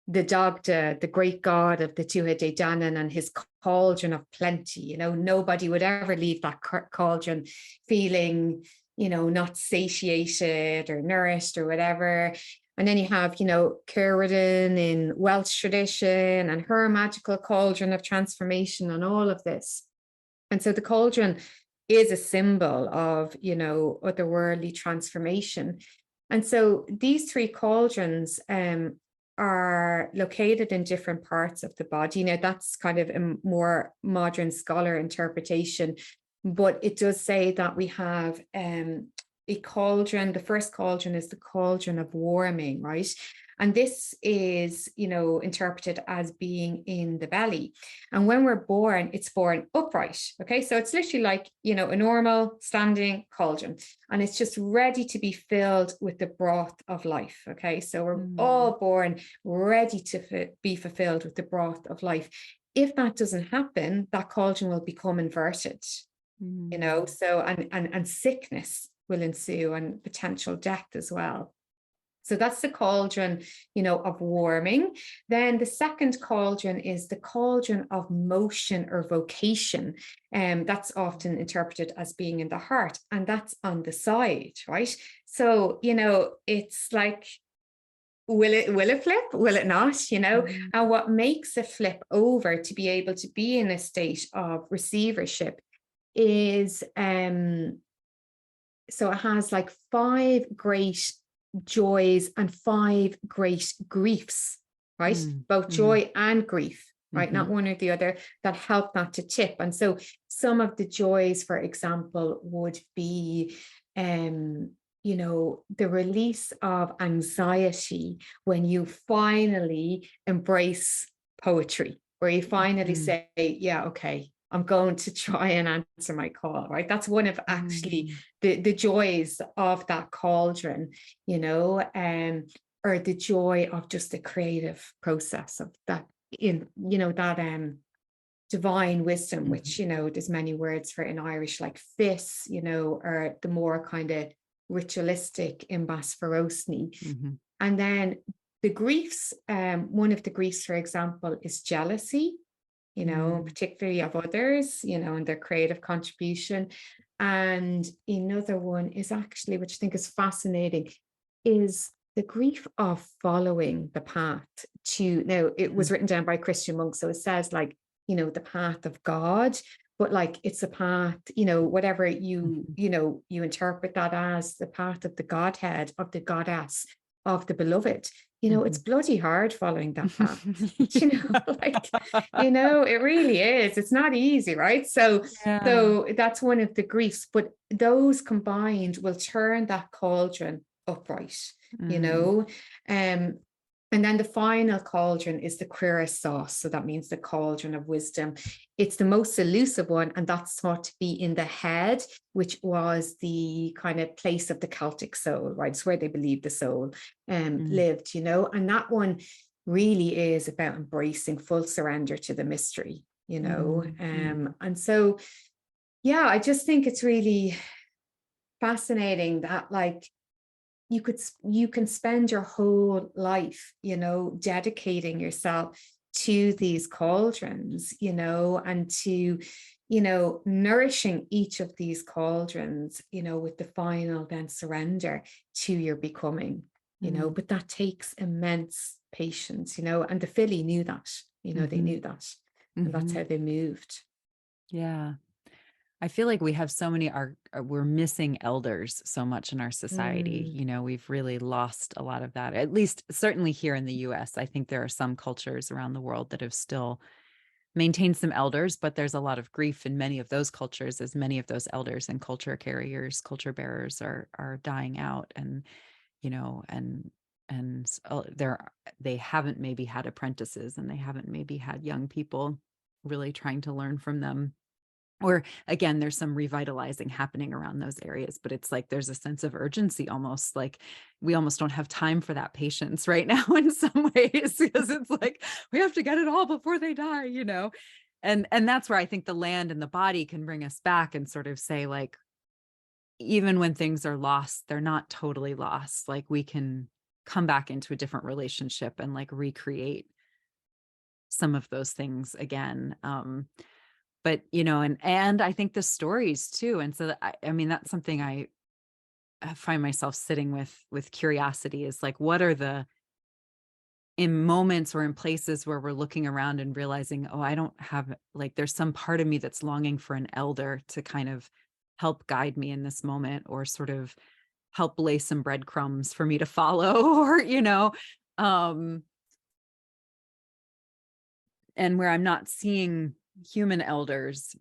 the Dagda, the great god of the Tuatha De Danann, and his cauldron of plenty. You know, nobody would ever leave that cauldron feeling, you know, not satiated or nourished or whatever. And then you have, you know, Cúireann in Welsh tradition and her magical cauldron of transformation and all of this. And so the cauldron is a symbol of, you know, otherworldly transformation. And so these three cauldrons are located in different parts of the body. Now, that's kind of a more modern scholar interpretation, but it does say that we have a cauldron. The first cauldron is the cauldron of warming, right? And this is, you know, interpreted as being in the belly. And when we're born, it's born upright. Okay. So it's literally like, you know, a normal standing cauldron, and it's just ready to be filled with the broth of life. Okay. So we're all born ready to be fulfilled with the broth of life. If that doesn't happen, that cauldron will become inverted, you know, so, and sickness will ensue and potential death as well. So that's the cauldron, you know, of warming. Then the second cauldron is the cauldron of motion or vocation. That's often interpreted as being in the heart, and that's on the side, right? So, you know, it's like, will it flip? Will it not? You know, and what makes it flip over to be able to be in a state of receivership is, so it has like 5 great joys and 5 great griefs, right? Both joy and grief, right? Not one or the other, that help not to tip. And so some of the joys, for example, would be, you know, the release of anxiety when you finally embrace poetry, where you finally say, yeah, okay, I'm going to try and answer my call, right? That's one of actually the joys of that cauldron, you know, or the joy of just the creative process of that, in, you know, that divine wisdom, which, you know, there's many words for in Irish, like fis, you know, or the more kind of ritualistic imbasferosni. And then the griefs, one of the griefs, for example, is jealousy, you know, particularly of others, you know, and their creative contribution. And another one is actually, which I think is fascinating, is the grief of following the path to, now it was written down by a Christian monk, so it says like, you know, the path of God, but like it's a path, you know, whatever you, you know, you interpret that as the path of the Godhead, of the goddess, of the beloved. You know, it's bloody hard following that path. You know, like, you know, it really is. It's not easy, right? So that's one of the griefs, but those combined will turn that cauldron upright, you know. And then the final cauldron is the cuire sauce. So that means the cauldron of wisdom. It's the most elusive one, and that's thought to be in the head, which was the kind of place of the Celtic soul, right? It's where they believed the soul lived, you know. And that one really is about embracing full surrender to the mystery, you know. And so, yeah, I just think it's really fascinating that, like, you can spend your whole life, dedicating yourself to these cauldrons, and to, nourishing each of these cauldrons, with the final then surrender to your becoming, but that takes immense patience, and the Philly knew that, they knew that, and that's how they moved. Yeah. I feel like we have so many, we're missing elders so much in our society. We've really lost a lot of that, at least certainly here in the US. I think there are some cultures around the world that have still maintained some elders, but there's a lot of grief in many of those cultures, as many of those elders and culture carriers, culture bearers are dying out. And, they haven't maybe had apprentices, and they haven't maybe had young people really trying to learn from them. Or again, there's some revitalizing happening around those areas, but it's like there's a sense of urgency, almost like we almost don't have time for that patience right now in some ways, because it's like we have to get it all before they die, and that's where I think the land and the body can bring us back and sort of say, like, even when things are lost, they're not totally lost. Like, we can come back into a different relationship and like recreate some of those things again. But and I think the stories too. And so I mean, that's something I find myself sitting with curiosity, is like, what are the, in moments or in places where we're looking around and realizing, oh, I don't have, like, there's some part of me that's longing for an elder to kind of help guide me in this moment, or sort of help lay some breadcrumbs for me to follow, or, and where I'm not seeing human elders,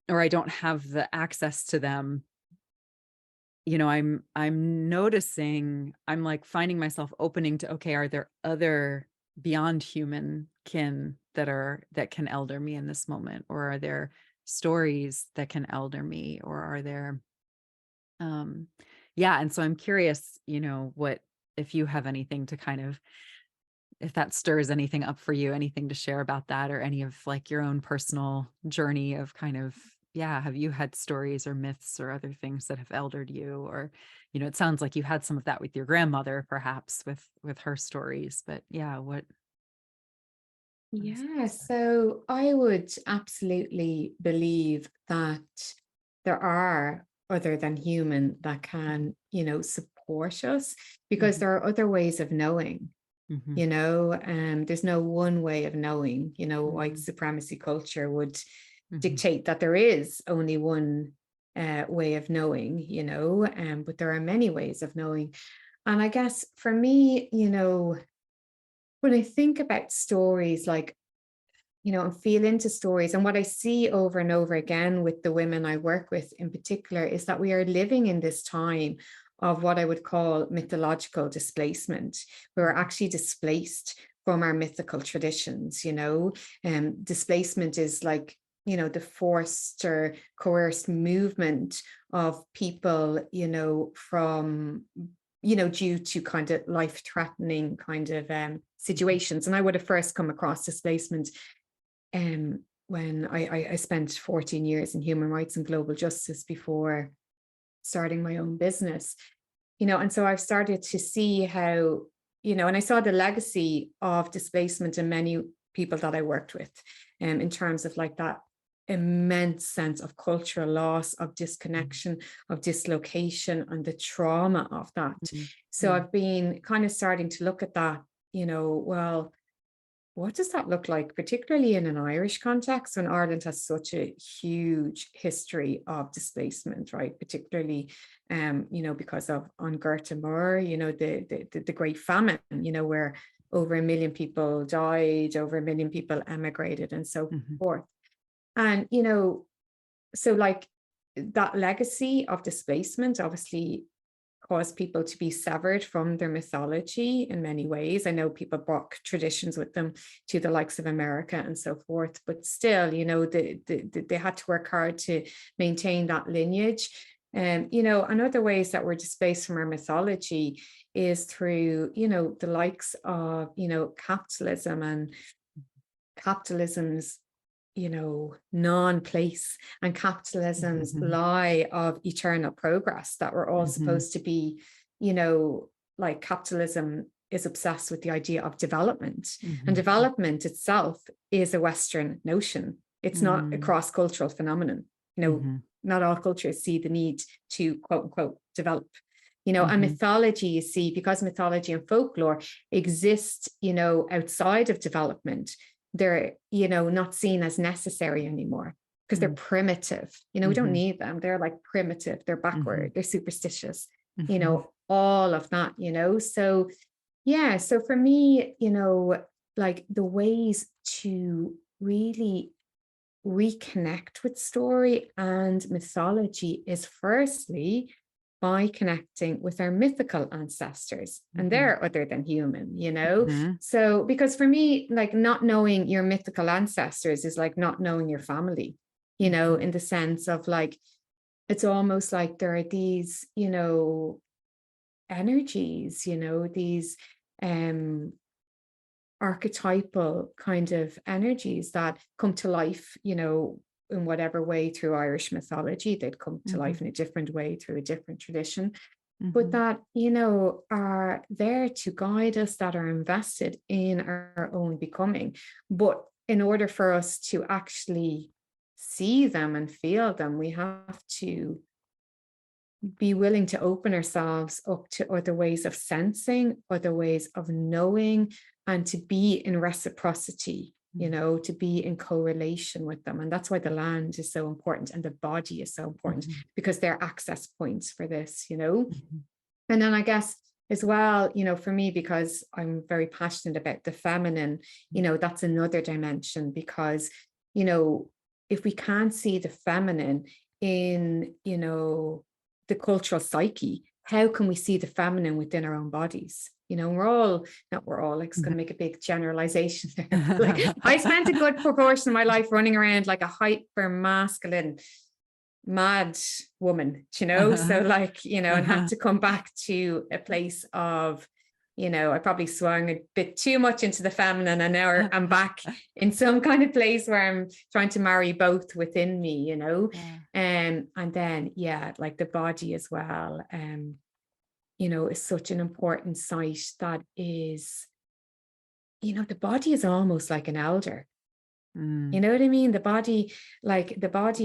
or I don't have the access to them, I'm noticing, I'm like finding myself opening to, okay, are there other beyond human kin that can elder me in this moment? Or are there stories that can elder me? Or are there, yeah. And so I'm curious, what, if you have anything to kind of, if that stirs anything up for you, anything to share about that, or any of like your own personal journey of kind of, yeah, have you had stories or myths or other things that have eldered you? Or, it sounds like you had some of that with your grandmother, perhaps with her stories, but yeah, what is Yeah, so I would absolutely believe that there are other than human that can, support us, because Mhm, there are other ways of knowing, mhm, there's no one way of knowing, white mhm, supremacy culture would mhm, dictate that there is only one way of knowing, but there are many ways of knowing. And I guess for me, when I think about stories, like, and feel into stories. And what I see over and over again with the women I work with in particular is that we are living in this time of what I would call mythological displacement. We're actually displaced from our mythical traditions, displacement is like, the forced or coerced movement of people, from, due to kind of life-threatening kind of situations. And I would have first come across displacement when I spent 14 years in human rights and global justice before starting my own business, and so I've started to see how, and I saw the legacy of displacement in many people that I worked with, in terms of like that immense sense of cultural loss, of disconnection, of dislocation, and the trauma of that. mhm, So mhm, I've been kind of starting to look at that, well, what does that look like, particularly in an Irish context, when Ireland has such a huge history of displacement, right? Particularly, because of An Gorta Mór, the Great Famine, where over 1 million people died, over 1 million people emigrated, and so mhm, forth. And, so like that legacy of displacement obviously caused people to be severed from their mythology in many ways. I know people brought traditions with them to the likes of America and so forth, but still, they had to work hard to maintain that lineage. And other ways that we're displaced from our mythology is through, the likes of, capitalism and capitalism's, non-place, and capitalism's mhm, lie of eternal progress, that we're all mhm, supposed to be, you know like capitalism is obsessed with the idea of development, and development itself is a Western notion. It's not a cross-cultural phenomenon. Not all cultures see the need to quote unquote develop. And mythology, you see, because mythology and folklore exist, outside of development, they're, not seen as necessary anymore because they're primitive. We don't need them. They're like primitive, they're backward, they're superstitious, all of that, So, yeah. So for me, like the ways to really reconnect with story and mythology is firstly by connecting with our mythical ancestors, and they're other than human. So because for me, like not knowing your mythical ancestors is like not knowing your family, in the sense of like it's almost like there are these energies, these archetypal kind of energies that come to life, in whatever way through Irish mythology. They'd come to life in a different way through a different tradition, but that, are there to guide us, that are invested in our own becoming. But in order for us to actually see them and feel them, we have to be willing to open ourselves up to other ways of sensing, other ways of knowing, and to be in reciprocity, to be in correlation with them. And that's why the land is so important and the body is so important, because they're access points for this, And then I guess as well, for me, because I'm very passionate about the feminine, that's another dimension, because, if we can't see the feminine in, the cultural psyche, how can we see the feminine within our own bodies? We're all like, it's going to make a big generalization there. Like, I spent a good proportion of my life running around like a hyper masculine mad woman, so like, and had to come back to a place of, I probably swung a bit too much into the feminine, and now I'm back in some kind of place where I'm trying to marry both within me, and then, like the body as well, is such an important site that is, the body is almost like an elder. You know what I mean? The body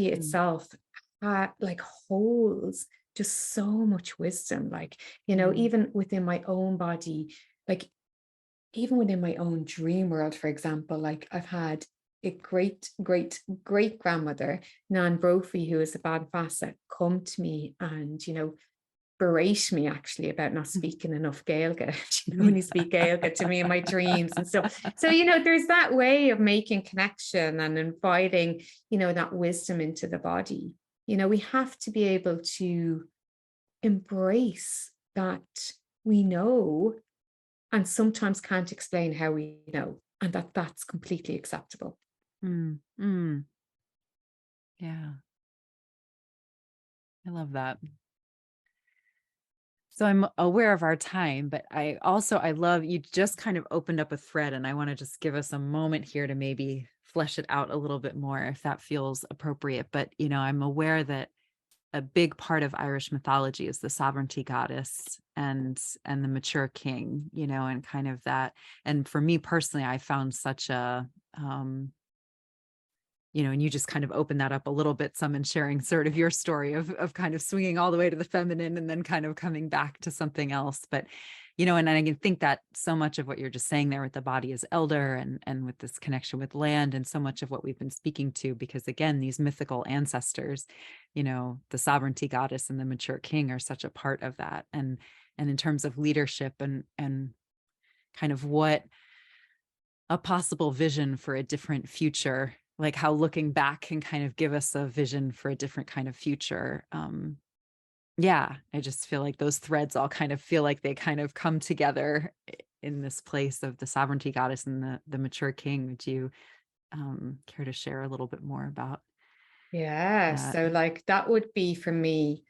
itself, like holds just so much wisdom, like, even within my own body, like even within my own dream world, for example, like I've had a great grandmother, Nan Brophy, who is a bad fassa, come to me and, berate me actually about not speaking enough Gaeilge, when you speak Gaeilge to me in my dreams and stuff. So, there's that way of making connection and inviting, that wisdom into the body. We have to be able to embrace that we know and sometimes can't explain how we know, and that's completely acceptable. Yeah. I love that. So I'm aware of our time, but I love, you just kind of opened up a thread, and I want to just give us a moment here to maybe flesh it out a little bit more if that feels appropriate. But, I'm aware that a big part of Irish mythology is the sovereignty goddess and the mature king, and kind of that. And for me personally, I found such a, and you just kind of open that up a little bit, some, in sharing sort of your story of kind of swinging all the way to the feminine and then kind of coming back to something else. But, and I can think that so much of what you're just saying there with the body as elder and with this connection with land, and so much of what we've been speaking to, because again, these mythical ancestors, the sovereignty goddess and the mature king are such a part of that. And in terms of leadership and kind of what a possible vision for a different future, like how looking back can kind of give us a vision for a different kind of future. I just feel like those threads all kind of feel like they kind of come together in this place of the sovereignty goddess and the mature king. Would you care to share a little bit more about that? So like that would be for me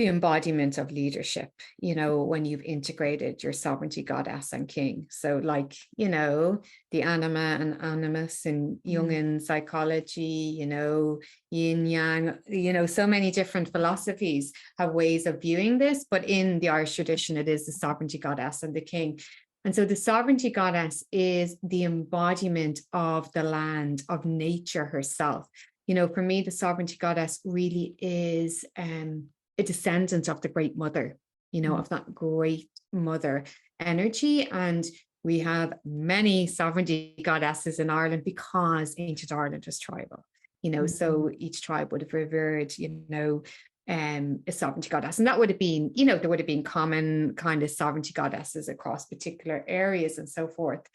the embodiment of leadership, you know, when you've integrated your sovereignty goddess and king. So like, you know, the anima and animus in Jungian psychology, you know, yin yang, you know, so many different philosophies have ways of viewing this, but in the Irish tradition, it is the sovereignty goddess and the king. And so the sovereignty goddess is the embodiment of the land, of nature herself. You know, for me, the sovereignty goddess really is a descendant of the great mother, you know, of that great mother energy. And we have many sovereignty goddesses in Ireland because ancient Ireland was tribal, you know, so each tribe would have revered, you know, a sovereignty goddess. And that would have been, you know, there would have been common kind of sovereignty goddesses across particular areas and so forth.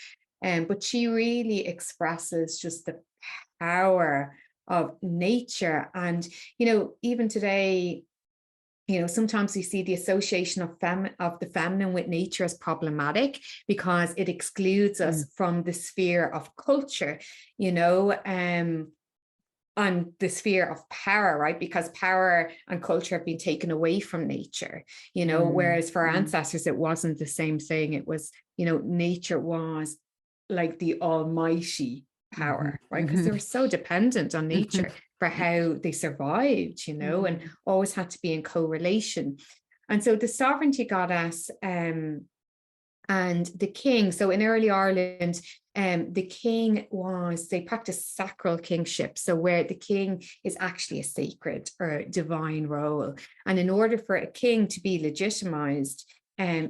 But she really expresses just the power of nature. And, you know, even today, you know, sometimes we see the association of the feminine with nature as problematic because it excludes us from the sphere of culture, you know, and the sphere of power, right? Because power and culture have been taken away from nature, you know, whereas for our ancestors, it wasn't the same thing. It was, you know, nature was like the almighty power, right? Because they were so dependent on nature for how they survived, you know, and always had to be in correlation. And so the sovereignty goddess and the king, so in early Ireland, the king they practiced sacral kingship. So where the king is actually a sacred or divine role. And in order for a king to be legitimized,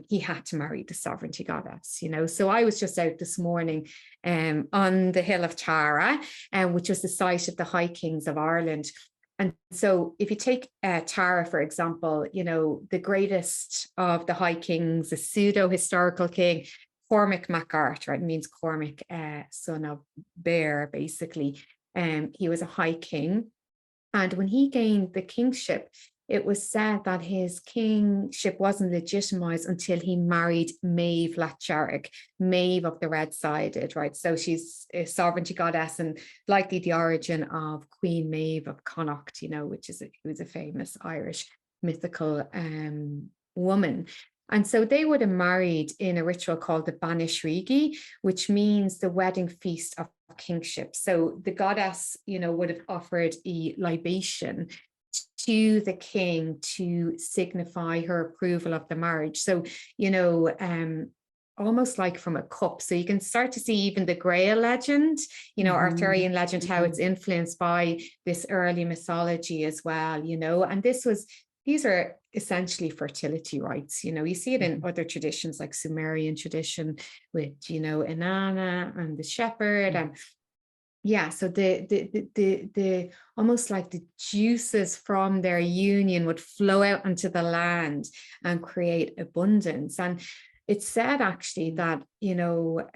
he had to marry the sovereignty goddess, you know. So I was just out this morning on the hill of Tara, which was the site of the High Kings of Ireland. And so if you take Tara, for example, you know, the greatest of the High Kings, a pseudo-historical king, Cormac MacArt, right? It means Cormac, son of Bear, basically. He was a High King. And when he gained the kingship, it was said that his kingship wasn't legitimized until he married Maeve Latcharig, Maeve of the Red-Sided, right? So she's a sovereignty goddess and likely the origin of Queen Maeve of Connacht, you know, who's a famous Irish mythical woman. And so they would have married in a ritual called the Bannishrigi, which means the wedding feast of kingship. So the goddess, you know, would have offered a libation to the king to signify her approval of the marriage. So, you know, almost like from a cup. So you can start to see even the Grail legend, you know, Arthurian legend, how it's influenced by this early mythology as well, you know, and these are essentially fertility rites. You know, you see it in other traditions like Sumerian tradition with, you know, Inanna and the shepherd and yeah, so the almost like the juices from their union would flow out into the land and create abundance. And it's said actually that, you know,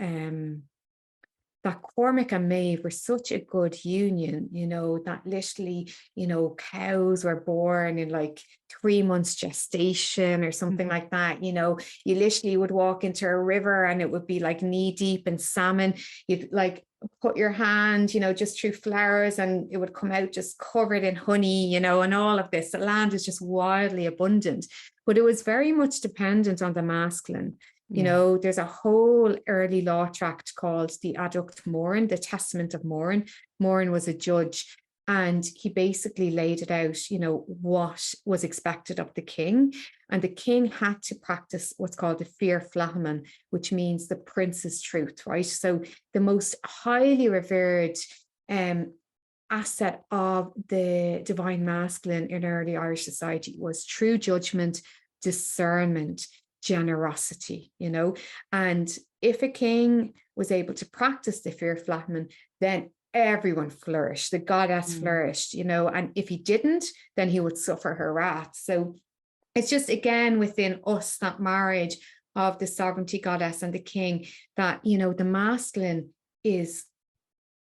that Cormac and Maeve were such a good union, you know, that literally, you know, cows were born in like 3 months gestation or something like that. You know, you literally would walk into a river and it would be like knee deep in salmon. You'd like put your hand, you know, just through flowers and it would come out just covered in honey, you know, and all of this. The land is just wildly abundant, but it was very much dependent on the masculine. You know, there's a whole early law tract called the Adduct Moran, the Testament of Moran. Moran was a judge and he basically laid it out, you know, what was expected of the king. And the king had to practice what's called the fear flahaman, which means the prince's truth, right? So the most highly revered asset of the divine masculine in early Irish society was true judgment, discernment, generosity, you know. And if a king was able to practice the fear flahaman, then everyone flourished, the goddess flourished, you know, and if he didn't, then he would suffer her wrath. So it's just again within us, that marriage of the sovereignty goddess and the king, that, you know, the masculine is,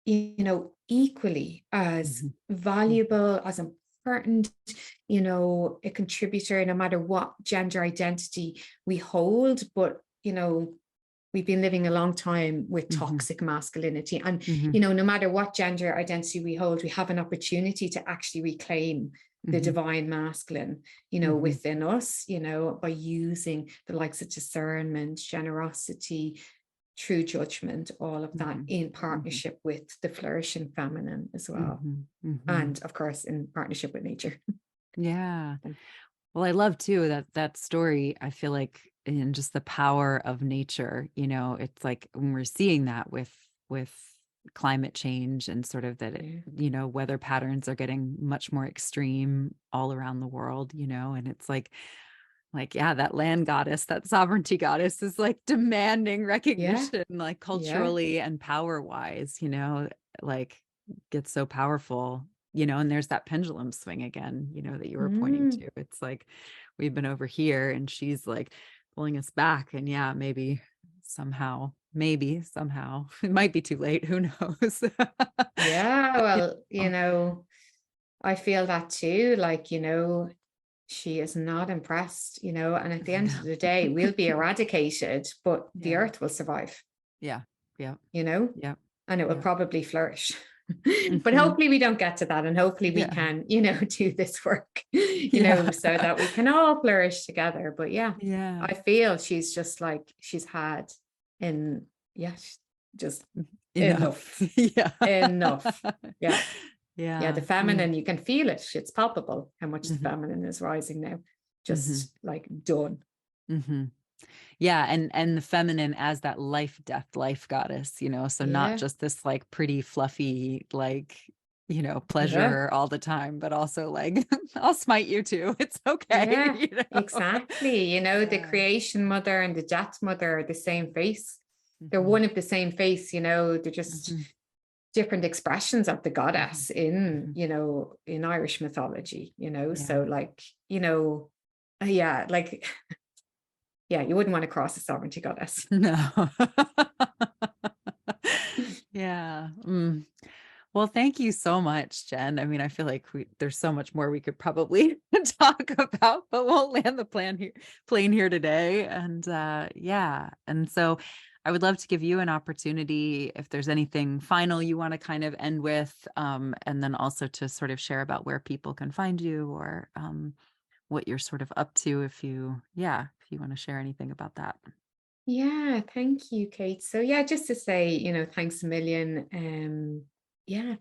you know, equally as valuable, as important, you know, a contributor, no matter what gender identity we hold. But, you know, we've been living a long time with toxic masculinity. And, you know, no matter what gender identity we hold, we have an opportunity to actually reclaim the divine masculine, within us, by using the likes of discernment, generosity, true judgment, all of that in partnership with the flourishing feminine as well. And of course, in partnership with nature. Yeah. Well, I love too that story. I feel like in just the power of nature, it's like when we're seeing that with climate change and sort of that, weather patterns are getting much more extreme all around the world, and it's like, yeah, that land goddess, that sovereignty goddess is like demanding recognition, like culturally and power wise, like gets so powerful, and there's that pendulum swing again, that you were pointing to. It's like we've been over here and she's like pulling us back. And yeah, maybe somehow it might be too late. Who knows? Well, I feel that too. Like, she is not impressed, and at the end of the day, we'll be eradicated, but the earth will survive. Yeah. And it will probably flourish. But hopefully we don't get to that. And hopefully we can, do this work, so that we can all flourish together. But I feel she's just like, she's had just enough. Enough. The feminine, you can feel it. It's palpable how much the feminine is rising now. Just like done. Yeah. And the feminine as that life goddess, so not just this like pretty fluffy, like, pleasure all the time, but also like, I'll smite you too. It's okay. Exactly. The creation mother and the death mother are the same face. They're one of the same face, they're just different expressions of the goddess in, in Irish mythology, so like, like, you wouldn't want to cross a sovereignty goddess. No. Well, thank you so much, Jen. I mean, I feel like there's so much more we could probably talk about, but we'll land the plane here today. And and so I would love to give you an opportunity if there's anything final you want to kind of end with, and then also to sort of share about where people can find you or what you're sort of up to if you want to share anything about that. Thank you, Kate. So just to say, thanks a million.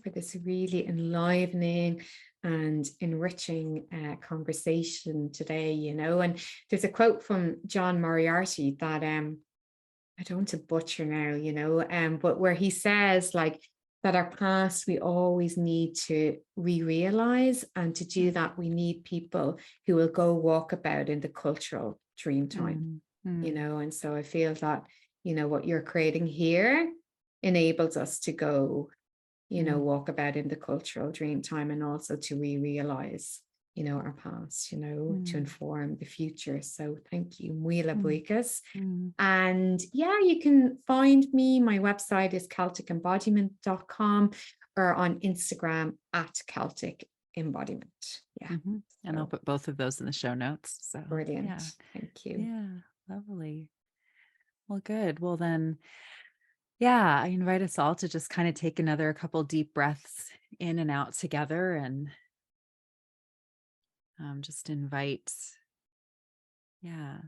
For this really enlivening and enriching conversation today, and there's a quote from John Moriarty that I don't want to butcher now, but where he says like that our past we always need to re-realize, and to do that we need people who will go walk about in the cultural dream time. And so I feel that, what you're creating here enables us to go, walk about in the cultural dream time, and also to re-realize, our past, to inform the future. So thank you. Muila buigas. And you can find me. My website is celticembodiment.com, or on Instagram at Celtic Embodiment. And I'll put both of those in the show notes. So brilliant. Thank you. Lovely. Well, good. Well, then, I invite us all to just kind of take another couple deep breaths in and out together, and just invite, the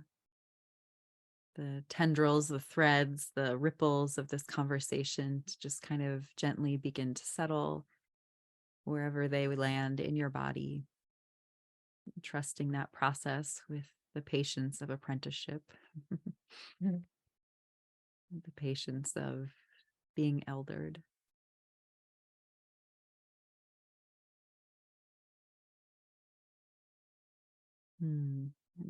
tendrils, the threads, the ripples of this conversation to just kind of gently begin to settle wherever they land in your body, trusting that process with the patience of apprenticeship. The patience of being eldered.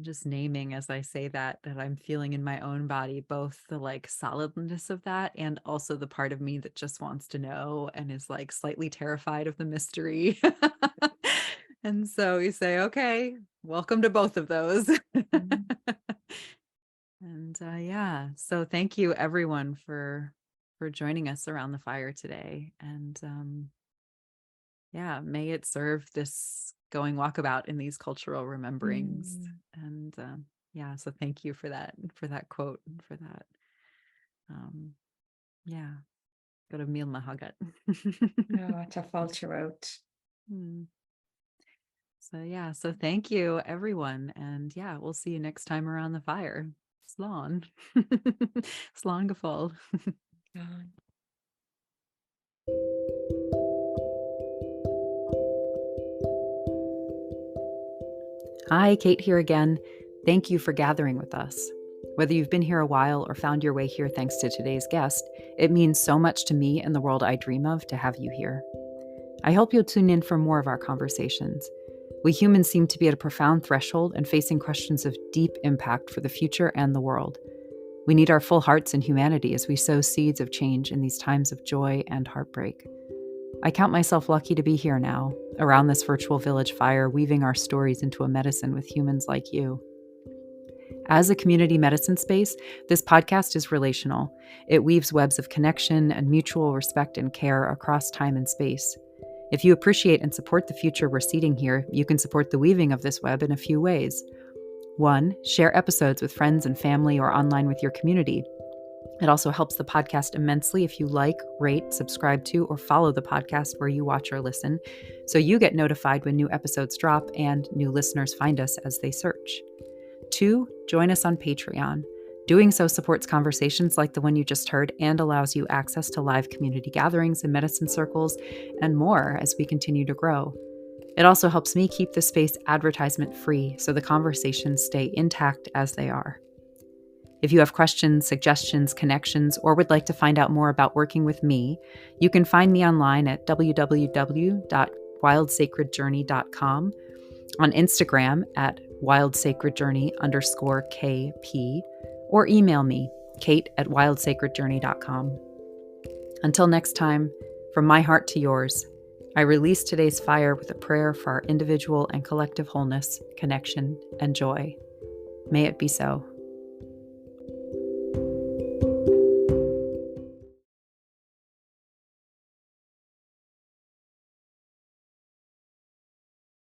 Just naming as I say that I'm feeling in my own body, both the like solidness of that and also the part of me that just wants to know and is like slightly terrified of the mystery. And so you say, okay, welcome to both of those. And so thank you everyone for joining us around the fire today. And may it serve this going walkabout in these cultural rememberings. And so thank you for that quote and for that. Go to Míl na hagad. To falter out. So thank you, everyone. And yeah, we'll see you next time around the fire. Slán. Slán go fóill. God. Hi, Kate here again. Thank you for gathering with us. Whether you've been here a while or found your way here thanks to today's guest, it means so much to me and the world I dream of to have you here. I hope you'll tune in for more of our conversations. We humans seem to be at a profound threshold and facing questions of deep impact for the future and the world. We need our full hearts and humanity as we sow seeds of change in these times of joy and heartbreak. I count myself lucky to be here now, around this virtual village fire, weaving our stories into a medicine with humans like you. As a community medicine space, this podcast is relational. It weaves webs of connection and mutual respect and care across time and space. If you appreciate and support the future we're seeding here, you can support the weaving of this web in a few ways. 1. Share episodes with friends and family or online with your community. It also helps the podcast immensely if you like, rate, subscribe to, or follow the podcast where you watch or listen, so you get notified when new episodes drop and new listeners find us as they search. 2. Join us on Patreon. Doing so supports conversations like the one you just heard and allows you access to live community gatherings and medicine circles and more as we continue to grow. It also helps me keep the space advertisement-free so the conversations stay intact as they are. If you have questions, suggestions, connections, or would like to find out more about working with me, you can find me online at www.wildsacredjourney.com, on Instagram at wildsacredjourney_KP, or email me, kate@wildsacredjourney.com. Until next time, from my heart to yours, I release today's fire with a prayer for our individual and collective wholeness, connection, and joy. May it be so.